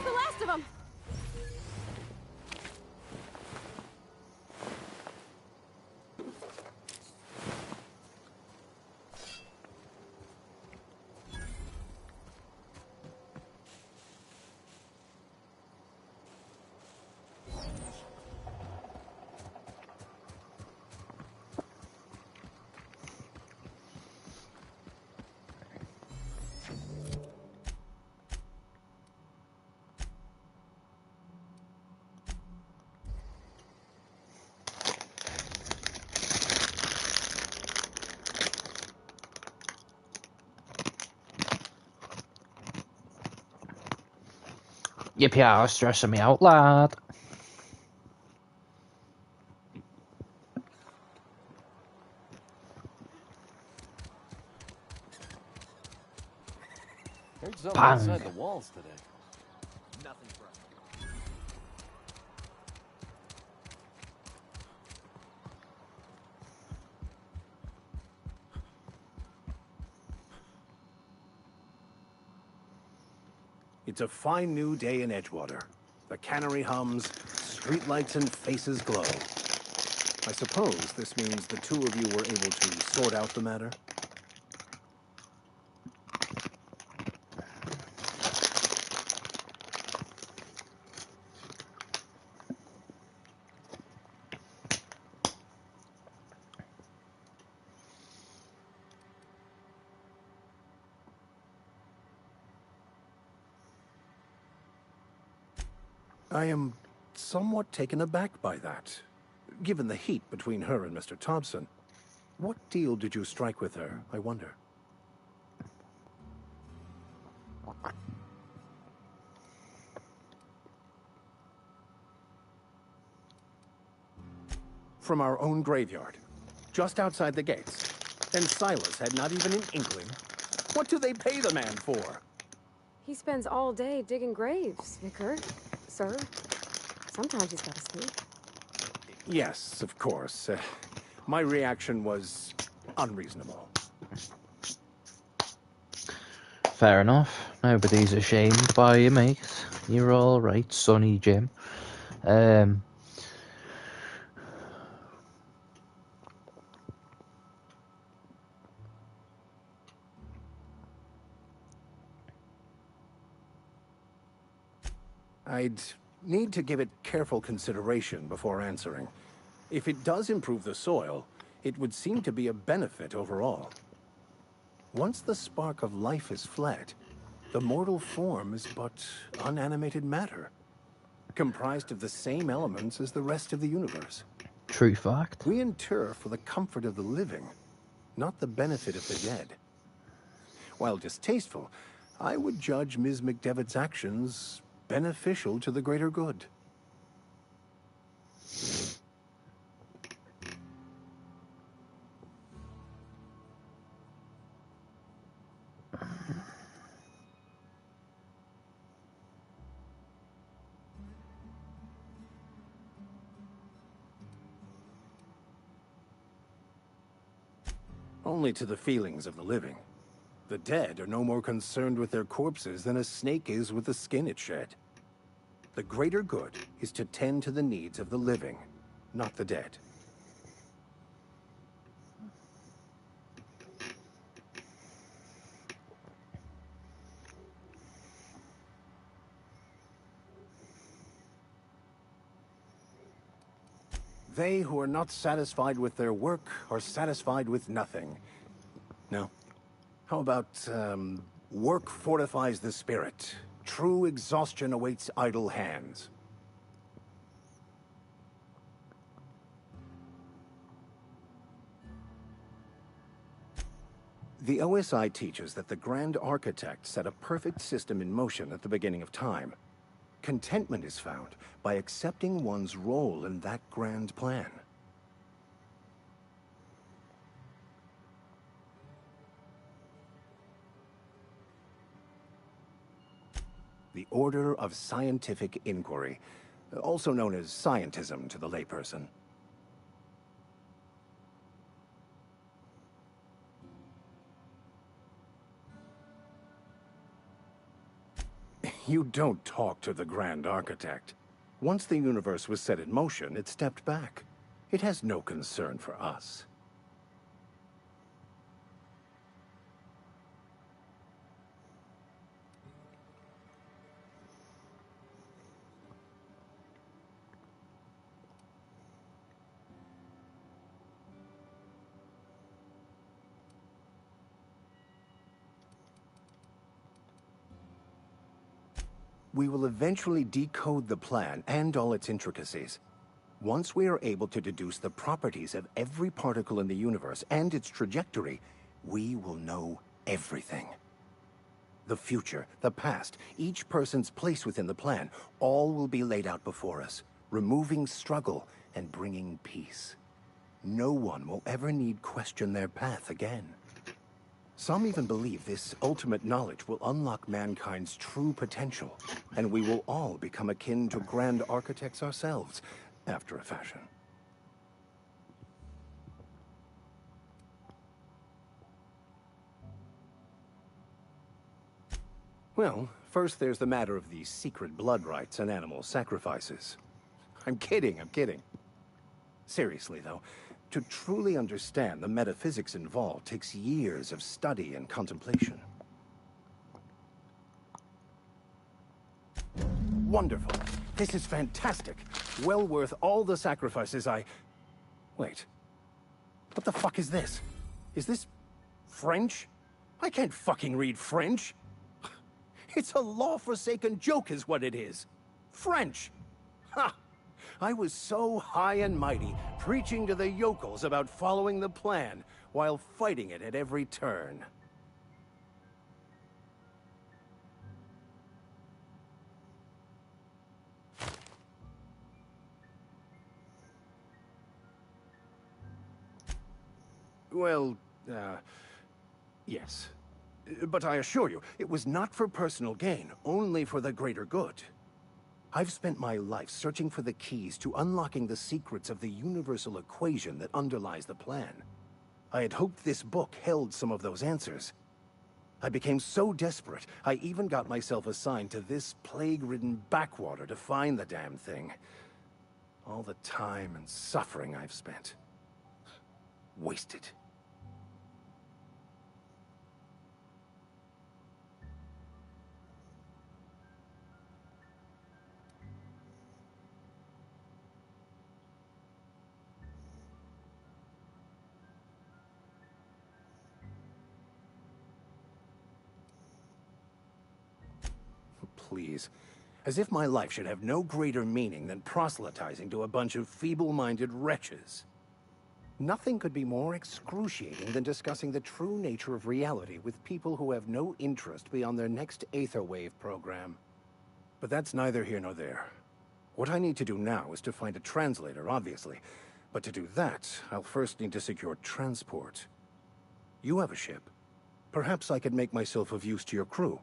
B: the last of them.
A: Yippee, stressing me out, lad.
G: Heard something
A: Bang.
G: inside the walls today.
H: Nothing for us.
D: It's a fine new day in Edgewater. The cannery hums, streetlights and faces glow. I suppose this means the two of you were able to sort out the matter? I am somewhat taken aback by that. Given the heat between her and Mr. Thompson, what deal did you strike with her, I wonder? From our own graveyard, just outside the gates. And Silas had not even an inkling. What do they pay the man for?
B: He spends all day digging graves, Vicar. Sir. Sometimes he's got to sleep.
D: Yes, of course. My reaction was unreasonable.
A: Fair enough. Nobody's ashamed by you, mate. You're all right, Sonny Jim.
D: I'd need to give it careful consideration before answering. If it does improve the soil, it would seem to be a benefit overall. Once the spark of life is fled, the mortal form is but unanimated matter, comprised of the same elements as the rest of the universe.
A: True fact.
D: We inter for the comfort of the living, not the benefit of the dead. While distasteful, I would judge Ms. McDevitt's actions beneficial to the greater good. Only to the feelings of the living. The dead are no more concerned with their corpses than a snake is with the skin it shed. The greater good is to tend to the needs of the living, not the dead. They who are not satisfied with their work are satisfied with nothing. No. How about, work fortifies the spirit. True exhaustion awaits idle hands. The OSI teaches that the Grand Architect set a perfect system in motion at the beginning of time. Contentment is found by accepting one's role in that grand plan. The Order of Scientific Inquiry, also known as scientism to the layperson. You don't talk to the Grand Architect. Once the universe was set in motion, it stepped back. It has no concern for us. We will eventually decode the plan and all its intricacies. Once we are able to deduce the properties of every particle in the universe and its trajectory, we will know everything. The future, the past, each person's place within the plan, all will be laid out before us, removing struggle and bringing peace. No one will ever need question their path again. Some even believe this ultimate knowledge will unlock mankind's true potential, and we will all become akin to grand architects ourselves, after a fashion. Well, first there's the matter of the secret blood rites and animal sacrifices. I'm kidding, I'm kidding. Seriously, though, to truly understand the metaphysics involved takes years of study and contemplation. Wonderful. This is fantastic. Well worth all the sacrifices I... Wait. What the fuck is this? Is this... French? I can't fucking read French. It's a law-forsaken joke is what it is. French. Ha! I was so high and mighty, preaching to the yokels about following the plan, while fighting it at every turn. Well, yes. But I assure you, it was not for personal gain, only for the greater good. I've spent my life searching for the keys to unlocking the secrets of the universal equation that underlies the plan. I had hoped this book held some of those answers. I became so desperate, I even got myself assigned to this plague-ridden backwater to find the damn thing. All the time and suffering I've spent. Wasted. please. As if my life should have no greater meaning than proselytizing to a bunch of feeble-minded wretches. Nothing could be more excruciating than discussing the true nature of reality with people who have no interest beyond their next Aetherwave program. But that's neither here nor there. What I need to do now is to find a translator, obviously. But to do that, I'll first need to secure transport. You have a ship. Perhaps I could make myself of use to your crew.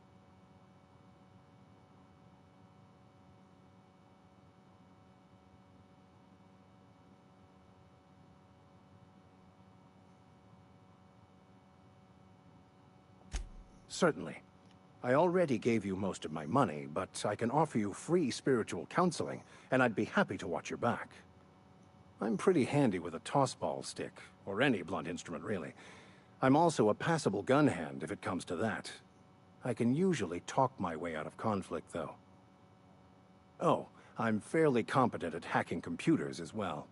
D: Certainly. I already gave you most of my money, but I can offer you free spiritual counseling, and I'd be happy to watch your back. I'm pretty handy with a tossball stick, or any blunt instrument, really. I'm also a passable gun hand, if it comes to that. I can usually talk my way out of conflict, though. Oh, I'm fairly competent at hacking computers as well.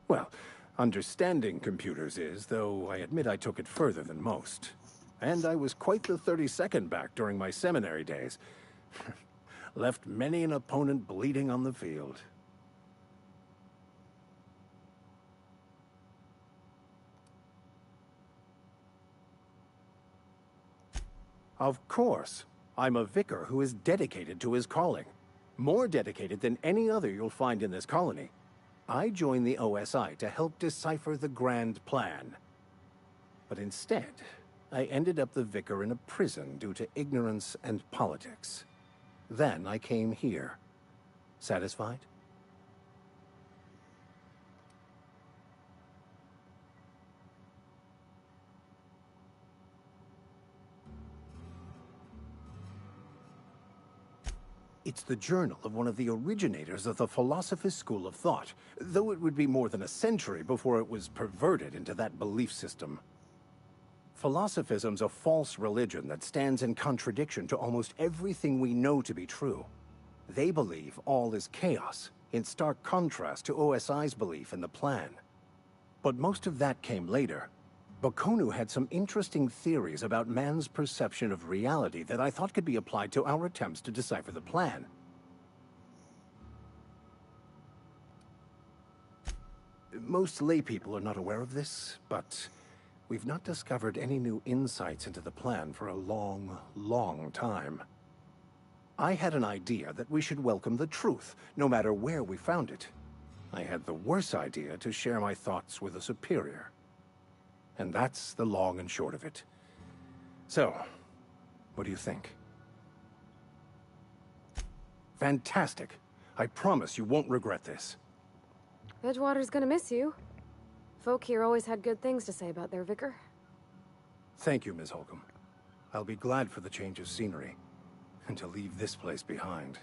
D: Well, understanding computers is, though I admit I took it further than most. And I was quite the 32nd back during my seminary days. Left many an opponent bleeding on the field. Of course. I'm a vicar who is dedicated to his calling. More dedicated than any other you'll find in this colony. I joined the OSI to help decipher the grand plan. But instead, I ended up the vicar in a prison due to ignorance and politics. Then I came here. Satisfied? It's the journal of one of the originators of the Philosopher's School of Thought, though it would be more than a century before it was perverted into that belief system. Philosophism's a false religion that stands in contradiction to almost everything we know to be true. They believe all is chaos, in stark contrast to OSI's belief in the plan. But most of that came later. Bakonu had some interesting theories about man's perception of reality that I thought could be applied to our attempts to decipher the plan. Most laypeople are not aware of this, but we've not discovered any new insights into the plan for a long, long time. I had an idea that we should welcome the truth, no matter where we found it. I had the worse idea to share my thoughts with a superior. And that's the long and short of it. So, what do you think? Fantastic. I promise you won't regret this.
B: Edgewater's gonna miss you. Folk here always had good things to say about their vicar.
D: Thank you, Ms. Holcomb. I'll be glad for the change of scenery, and to leave this place behind.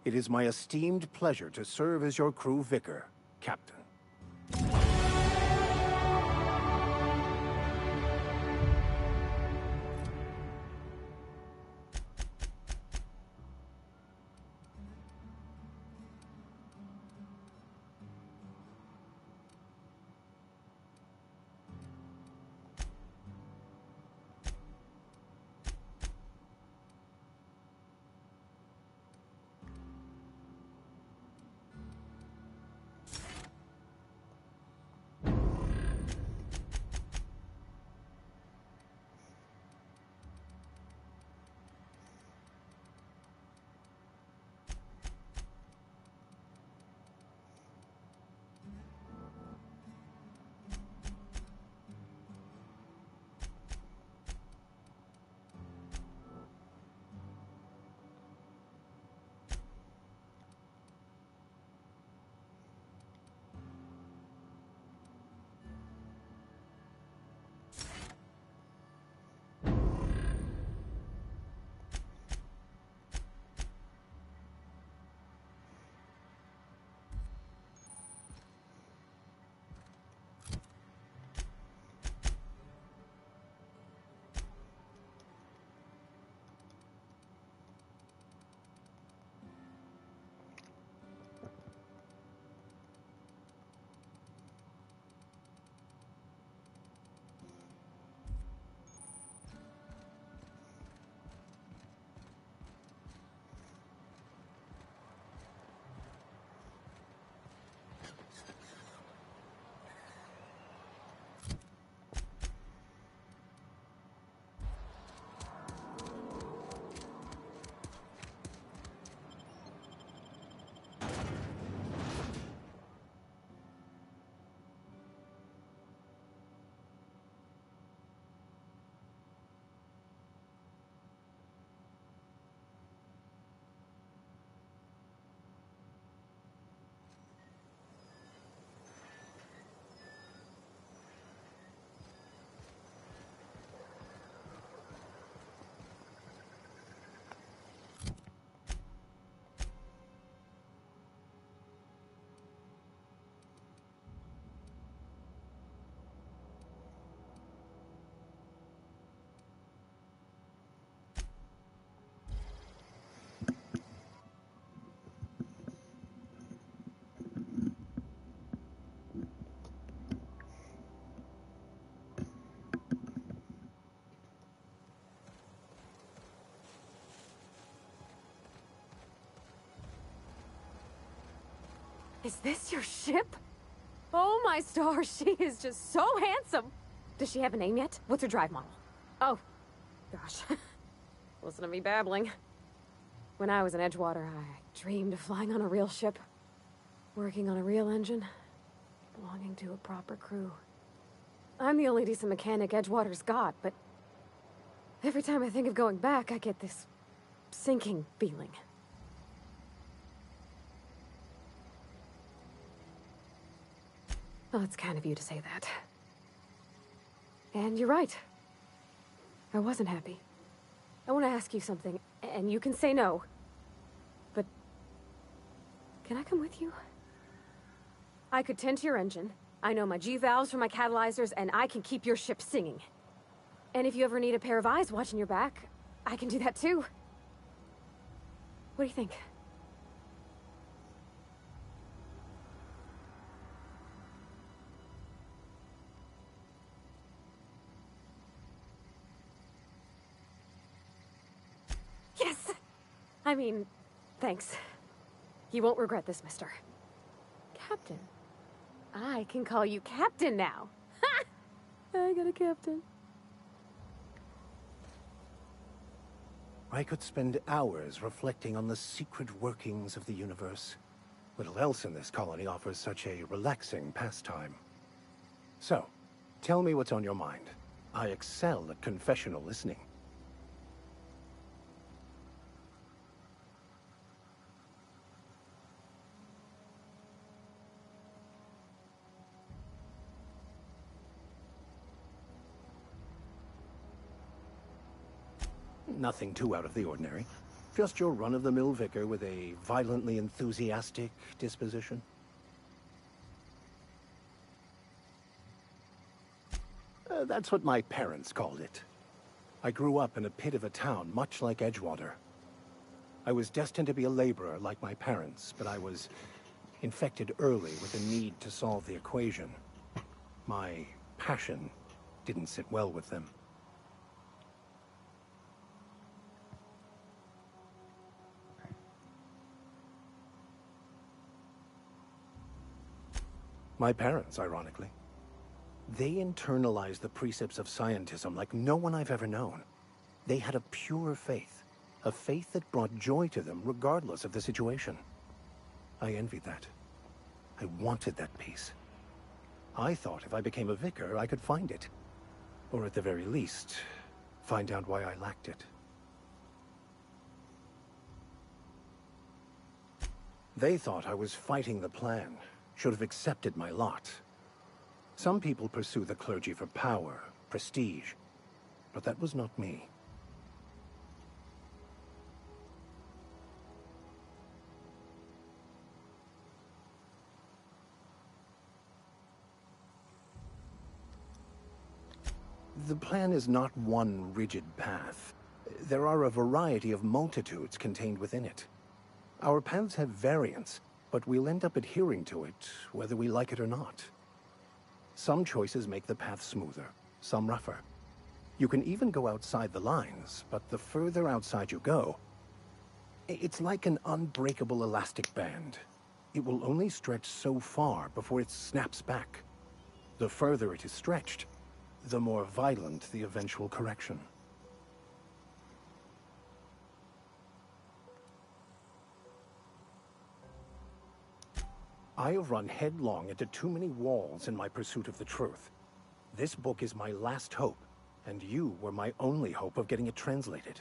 D: It is my esteemed pleasure to serve as your crew vicar, Captain.
B: Is this your ship? Oh my stars, she is just so handsome. Does she have a name yet? What's her drive model? Oh, gosh. Listen to me babbling. When I was in Edgewater, I dreamed of flying on a real ship, working on a real engine, belonging to a proper crew. I'm the only decent mechanic Edgewater's got, but every time I think of going back, I get this sinking feeling. Well, it's kind of you to say that. And you're right. I wasn't happy. I want to ask you something, and you can say no. But can I come with you? I could tend to your engine. I know my G-valves from my catalyzers, and I can keep your ship singing. And if you ever need a pair of eyes watching your back, I can do that too. What do you think? Yes! I mean, thanks. You won't regret this, mister. Captain. I can call you Captain now. Ha! I got a captain.
D: I could spend hours reflecting on the secret workings of the universe. Little else in this colony offers such a relaxing pastime. So, tell me what's on your mind. I excel at confessional listening. Nothing too out of the ordinary. Just your run-of-the-mill vicar with a violently enthusiastic disposition. That's what my parents called it. I grew up in a pit of a town, much like Edgewater. I was destined to be a laborer like my parents, but I was infected early with a need to solve the equation. My passion didn't sit well with them. My parents, ironically. They internalized the precepts of scientism like no one I've ever known. They had a pure faith, a faith that brought joy to them regardless of the situation. I envied that. I wanted that peace. I thought if I became a vicar, I could find it. Or at the very least, find out why I lacked it. They thought I was fighting the plan. Should have accepted my lot. Some people pursue the clergy for power, prestige, but that was not me. The plan is not one rigid path. There are a variety of multitudes contained within it. Our paths have variance, but we'll end up adhering to it, whether we like it or not. Some choices make the path smoother, some rougher. You can even go outside the lines, but the further outside you go, it's like an unbreakable elastic band. It will only stretch so far before it snaps back. The further it is stretched, the more violent the eventual correction. I have run headlong into too many walls in my pursuit of the truth. This book is my last hope, and you were my only hope of getting it translated.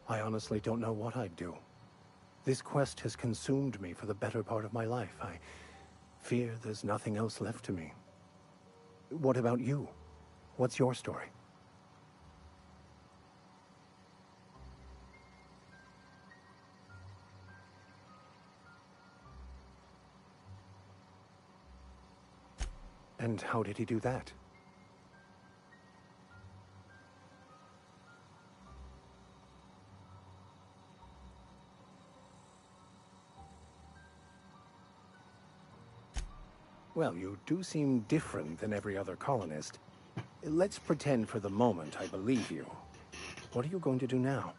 D: I honestly don't know what I'd do. This quest has consumed me for the better part of my life. I fear there's nothing else left to me. What about you? What's your story? And how did he do that? Well, you do seem different than every other colonist. Let's pretend for the moment I believe you. What are you going to do now?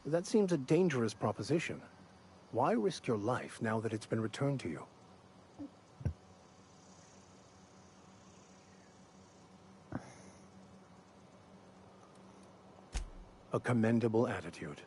D: That seems a dangerous proposition. Why risk your life now that it's been returned to you? A commendable attitude.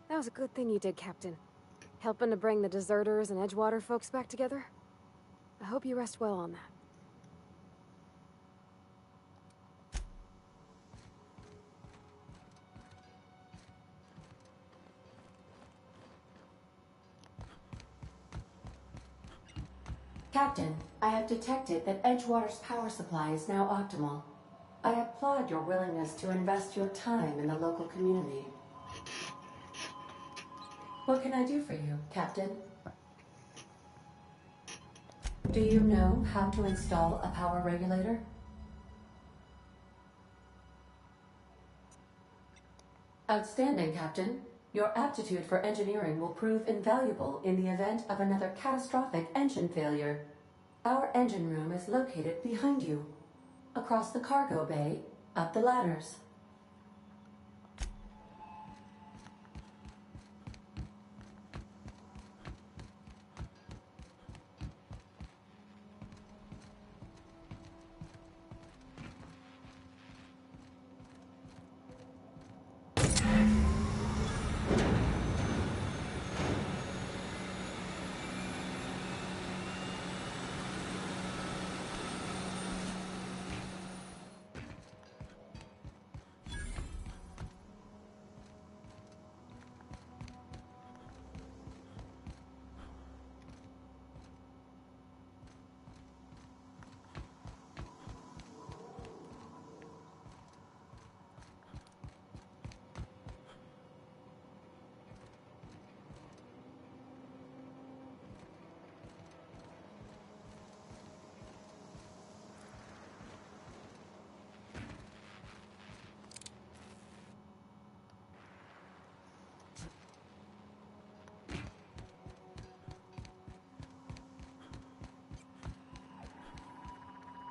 B: That was a good thing you did, Captain. Helping to bring the deserters and Edgewater folks back together. I hope you rest well on that.
K: Captain, I have detected that Edgewater's power supply is now optimal. I applaud your willingness to invest your time in the local community. What can I do for you, Captain? Do you know how to install a power regulator? Outstanding, Captain. Your aptitude for engineering will prove invaluable in the event of another catastrophic engine failure. Our engine room is located behind you, across the cargo bay, up the ladders.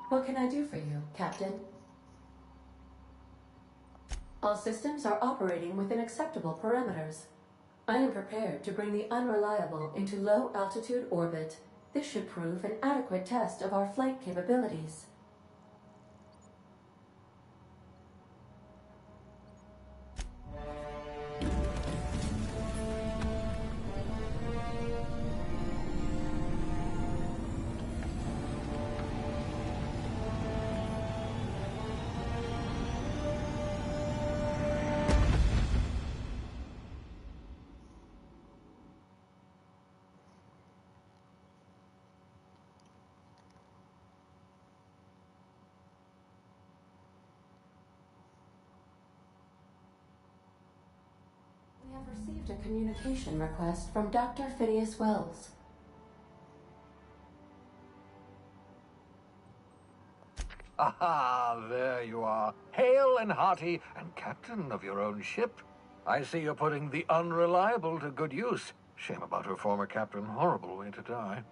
K: What can I do for you, Captain? All systems are operating within acceptable parameters. I am prepared to bring the unreliable into low-altitude orbit. This should prove an adequate test of our flight capabilities. We have received a communication request from Dr. Phineas Wells.
L: Ah, there you are, hale and hearty, and captain of your own ship. I see you're putting the unreliable to good use. Shame about her former captain. Horrible way to die.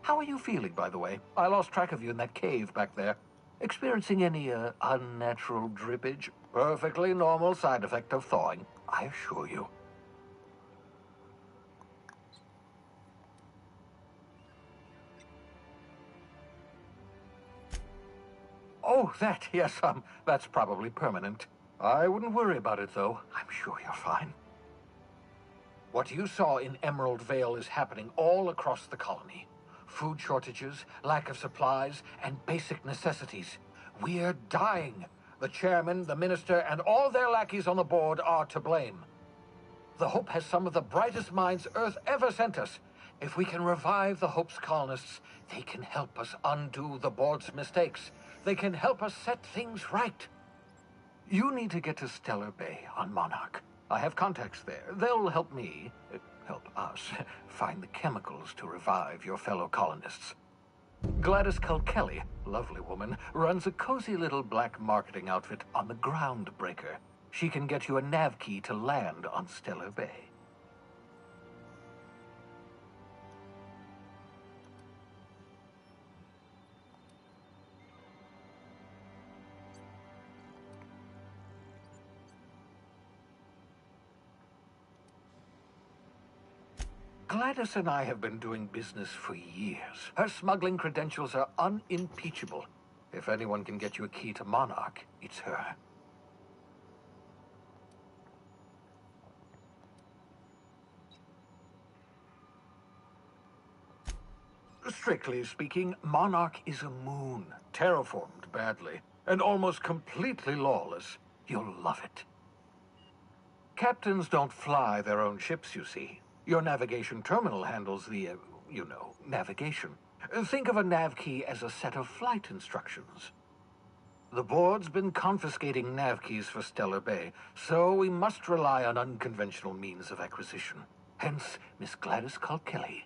L: How are you feeling, by the way? I lost track of you in that cave back there. Experiencing any, unnatural drippage? Perfectly normal side effect of thawing, I assure you. Oh, that, yes, that's probably permanent. I wouldn't worry about it, though. I'm sure you're fine. What you saw in Emerald Vale is happening all across the colony. Food shortages, lack of supplies, and basic necessities. We're dying. The chairman, the minister, and all their lackeys on the board are to blame. The Hope has some of the brightest minds Earth ever sent us. If we can revive the Hope's colonists, they can help us undo the board's mistakes. They can help us set things right. You need to get to Stellar Bay on Monarch. I have contacts there. They'll help me, help us, find the chemicals to revive your fellow colonists. Gladys Kelly, lovely woman, runs a cozy little black marketing outfit on the Groundbreaker. She can get you a nav key to land on Stellar Bay. Gladys and I have been doing business for years. Her smuggling credentials are unimpeachable. If anyone can get you a key to Monarch, it's her. Strictly speaking, Monarch is a moon, terraformed badly, and almost completely lawless. You'll love it. Captains don't fly their own ships, you see. Your navigation terminal handles the, navigation. Think of a nav key as a set of flight instructions. The board's been confiscating nav keys for Stellar Bay, so we must rely on unconventional means of acquisition. Hence, Miss Gladys Kelly.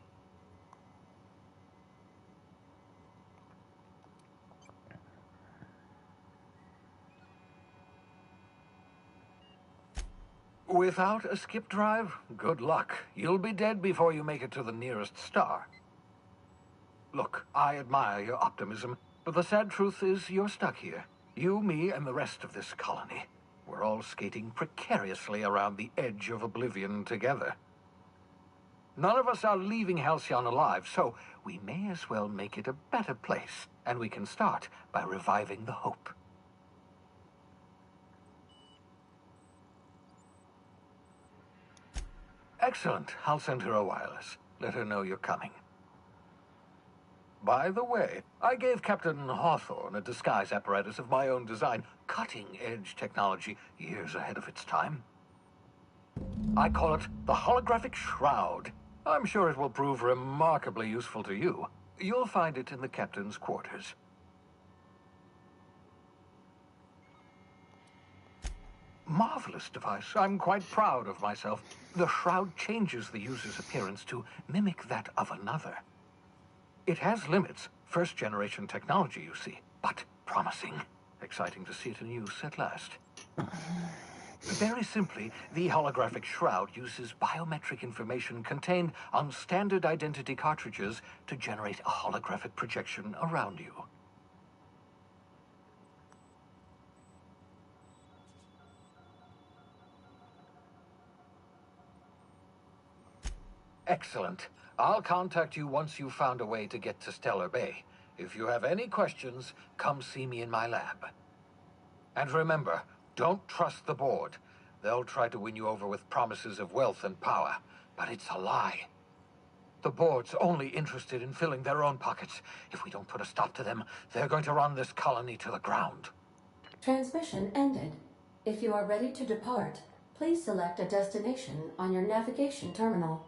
L: Without a skip drive, good luck. You'll be dead before you make it to the nearest star. Look, I admire your optimism, but the sad truth is you're stuck here. You, me, and the rest of this colony. We're all skating precariously around the edge of oblivion together. None of us are leaving Halcyon alive, so we may as well make it a better place, and we can start by reviving the Hope. Excellent. I'll send her a wireless. Let her know you're coming. By the way, I gave Captain Hawthorne a disguise apparatus of my own design, cutting-edge technology, years ahead of its time. I call it the Holographic Shroud. I'm sure it will prove remarkably useful to you. You'll find it in the captain's quarters. Marvelous device. I'm quite proud of myself. The shroud changes the user's appearance to mimic that of another. It has limits. First-generation technology, you see, but promising. Exciting to see it in use at last. Very simply, the holographic shroud uses biometric information contained on standard identity cartridges to generate a holographic projection around you. Excellent. I'll contact you once you've found a way to get to Stellar Bay. If you have any questions, come see me in my lab. And remember, don't trust the board. They'll try to win you over with promises of wealth and power, but it's a lie. The board's only interested in filling their own pockets. If we don't put a stop to them, they're going to run this colony to the ground.
K: Transmission ended. If you are ready to depart, please select a destination on your navigation terminal.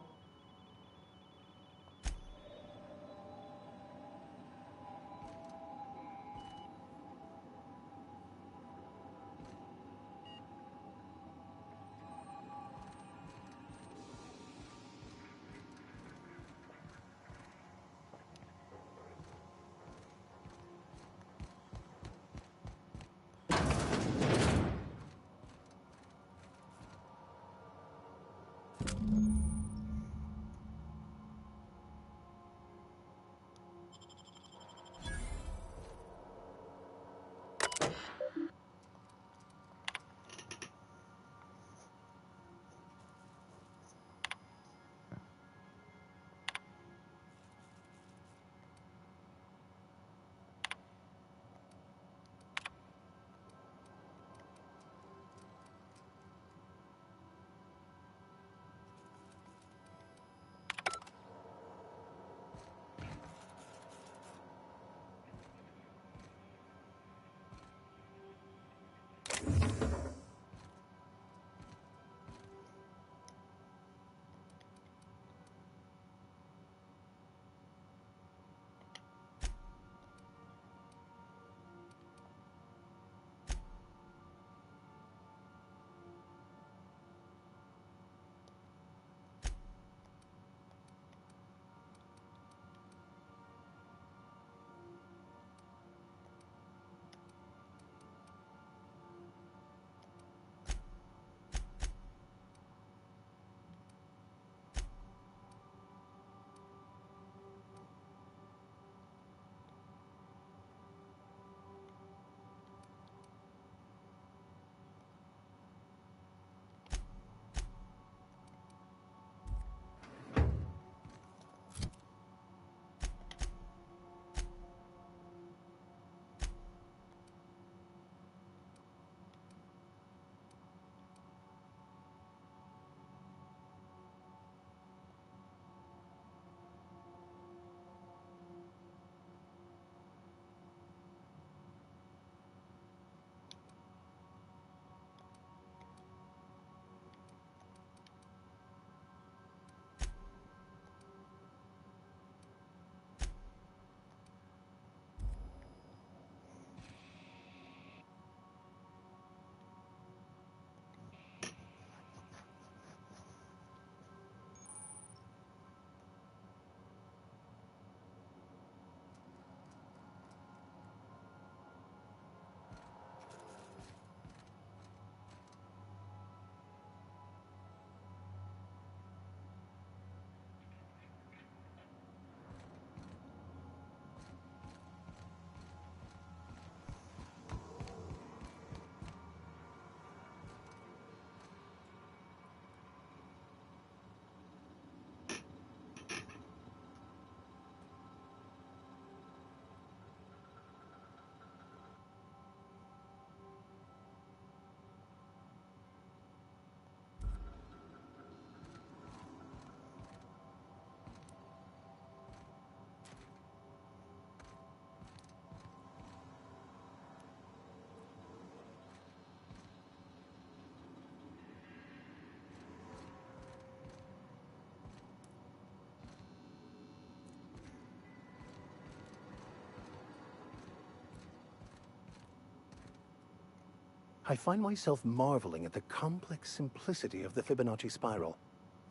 D: I find myself marveling at the complex simplicity of the Fibonacci spiral.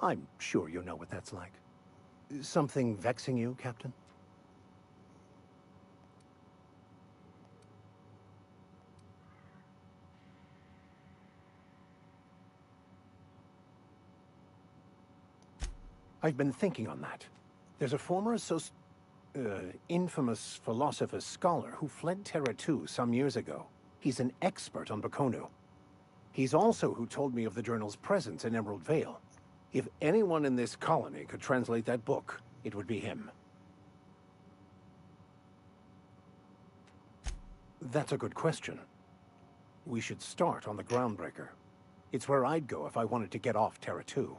D: I'm sure you know what that's like. Something vexing you, Captain? I've been thinking on that. There's a former infamous philosopher scholar who fled Terra 2 some years ago. He's an expert on Bakonu. He's also who told me of the journal's presence in Emerald Vale. If anyone in this colony could translate that book, it would be him. That's a good question. We should start on the Groundbreaker. It's where I'd go if I wanted to get off Terra 2.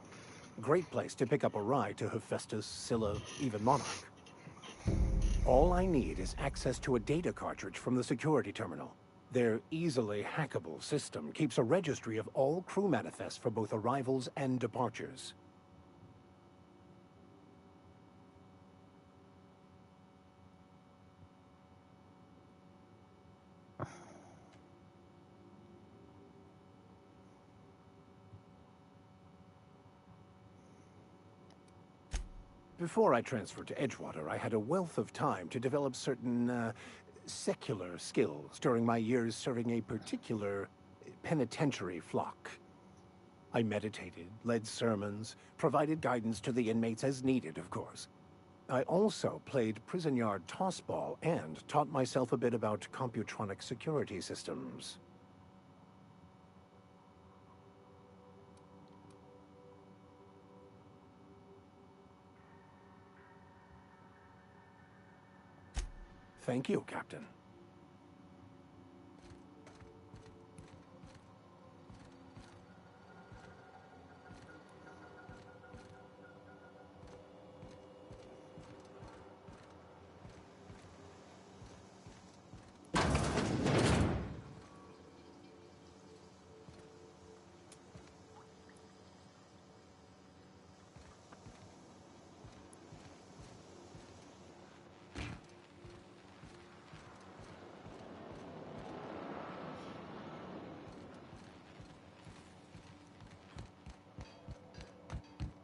D: Great place to pick up a ride to Hephaestus, Scylla, even Monarch. All I need is access to a data cartridge from the security terminal. Their easily hackable system keeps a registry of all crew manifests for both arrivals and departures. Before I transferred to Edgewater, I had a wealth of time to develop certain, secular skills during my years serving a particular penitentiary flock. I meditated, led sermons, provided guidance to the inmates as needed, of course. I also played prison yard tossball and taught myself a bit about computronic security systems. Thank you, Captain.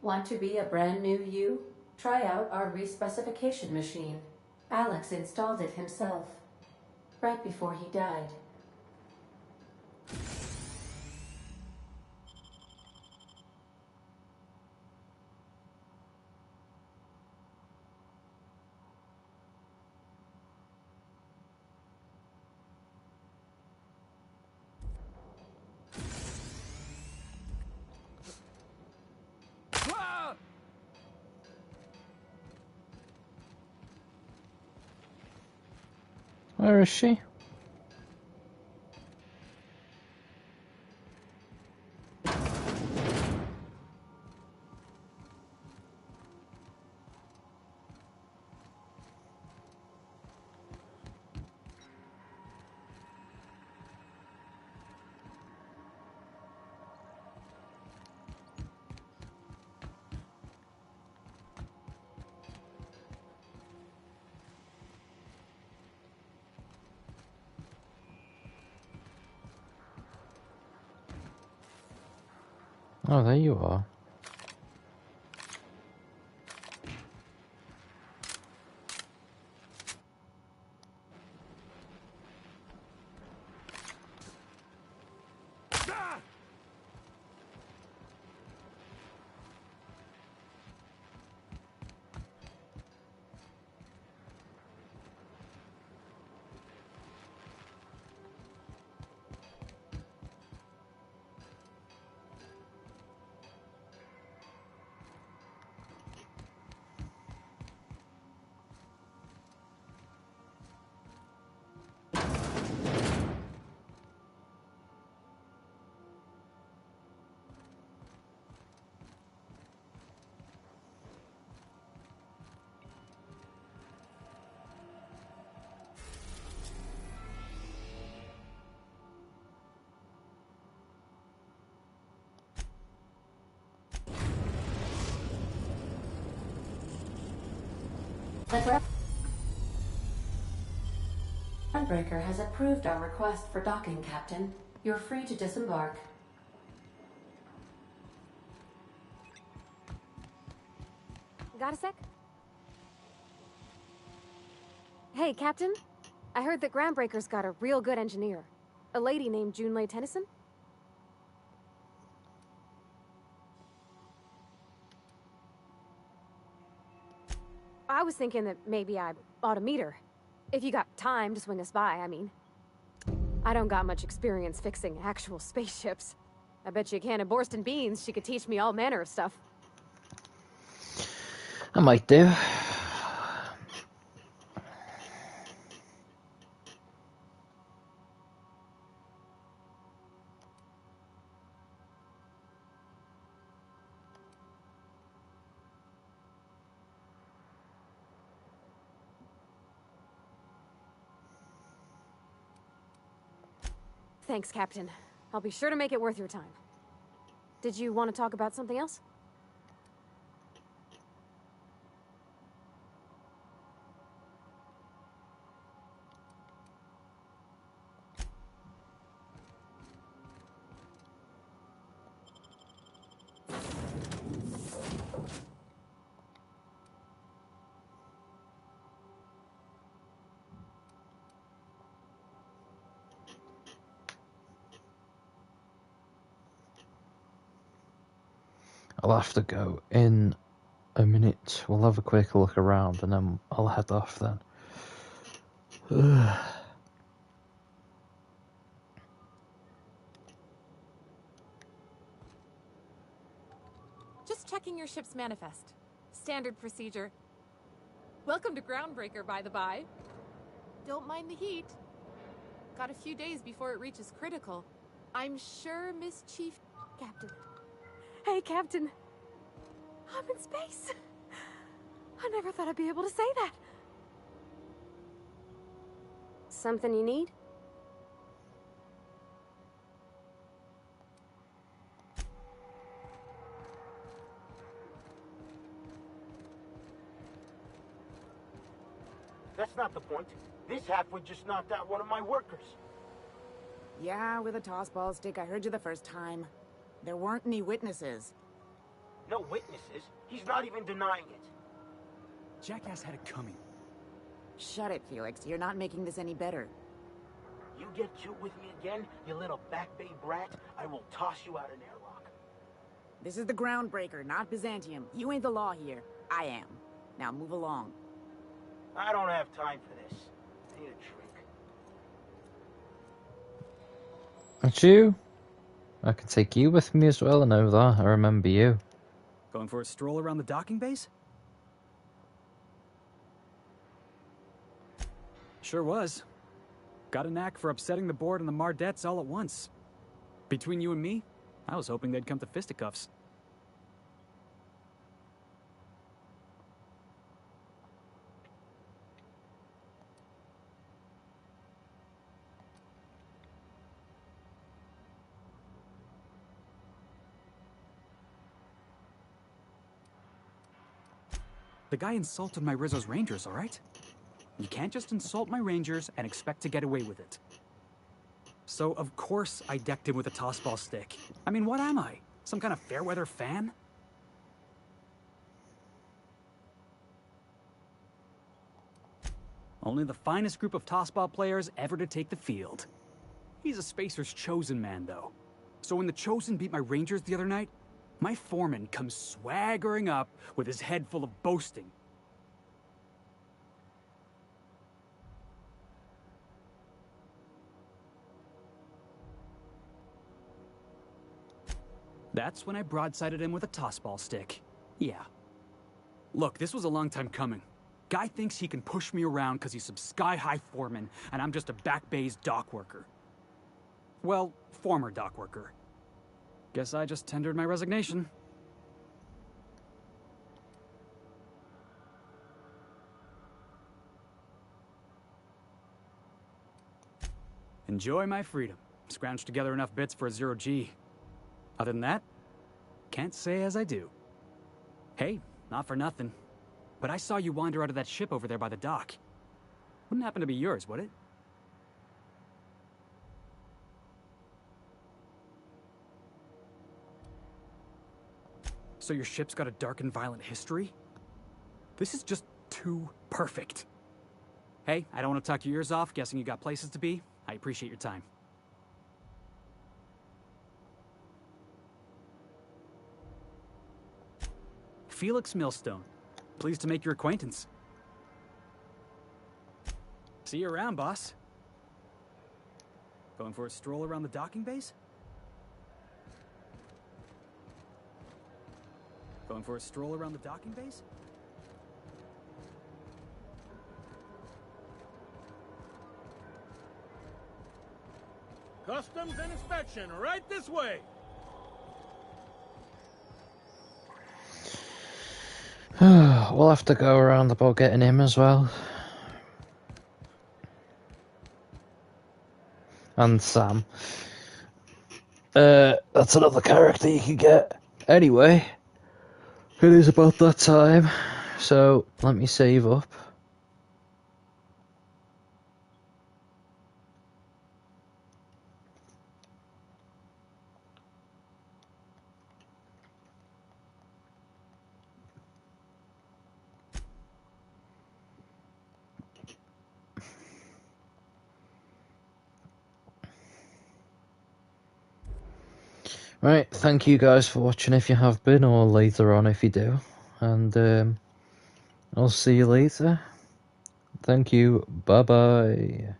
K: Want to be a brand new you? Try out our respecification machine. Alex installed it himself, right before he died.
A: Where is she? Oh, there you are.
K: The Groundbreaker has approved our request for docking, Captain. You're free to disembark.
B: Got a sec? Hey, Captain. I heard that Groundbreaker's got a real good engineer. A lady named Junlei Tennyson? I was thinking that maybe I ought to meet her. If you got time to swing us by, I mean. I don't got much experience fixing actual spaceships. I bet you a can of Borston beans she could teach me all manner of stuff.
A: I might do.
B: Thanks, Captain. I'll be sure to make it worth your time. Did you want to talk about something else?
A: I'll have to go in a minute. We'll have a quick look around and then I'll head off then.
M: Just checking your ship's manifest. Standard procedure. Welcome to Groundbreaker, by the by. Don't mind the heat. Got a few days before it reaches critical. I'm sure Miss Chief...
B: Captain. Hey, Captain. I'm in space. I never thought I'd be able to say that. Something you need?
N: That's not the point. This halfwit just knocked out one of my workers.
J: Yeah, with a tossball stick. I heard you the first time. There weren't any witnesses.
N: No witnesses? He's not even denying it.
O: Jackass had it coming.
J: Shut it, Felix. You're not making this any better.
N: You get cute with me again, you little back bay brat, I will toss you out an airlock.
J: This is the Groundbreaker, not Byzantium. You ain't the law here. I am. Now move along.
N: I don't have time for this. I need a drink.
A: That's you? I can take you with me as well, I know that. I remember you.
O: Going for a stroll around the docking base? Sure was. Got a knack for upsetting the board and the Mardettes all at once. Between you and me, I was hoping they'd come to fisticuffs. The guy insulted my Rizzo's Rangers, all right? You can't just insult my Rangers and expect to get away with it. So, of course, I decked him with a tossball stick. I mean, what am I? Some kind of fair-weather fan? Only the finest group of tossball players ever to take the field. He's a Spacer's chosen man, though. So when the Chosen beat my Rangers the other night, my foreman comes swaggering up with his head full of boasting. That's when I broadsided him with a tossball stick. Yeah. Look, this was a long time coming. Guy thinks he can push me around because he's some sky-high foreman, and I'm just a back bay's dock worker. Well, former dock worker. Guess I just tendered my resignation. Enjoy my freedom. Scrounged together enough bits for a 0G. Other than that, can't say as I do. Hey, not for nothing, but I saw you wander out of that ship over there by the dock. Wouldn't happen to be yours, would it? so your ship's got a dark and violent history? This is just too perfect. Hey, I don't want to talk your ears off, guessing you got places to be. I appreciate your time. Felix Millstone. Pleased to make your acquaintance. See you around, boss. Going for a stroll around the docking bays? Going for a stroll around the docking bays?
P: Customs and inspection, right this way.
A: We'll have to go around about getting him as well. And Sam. That's another character you can get. Anyway, it is about that time, so let me save up. Right, thank you guys for watching if you have been, or later on if you do. And I'll see you later. Thank you, bye bye.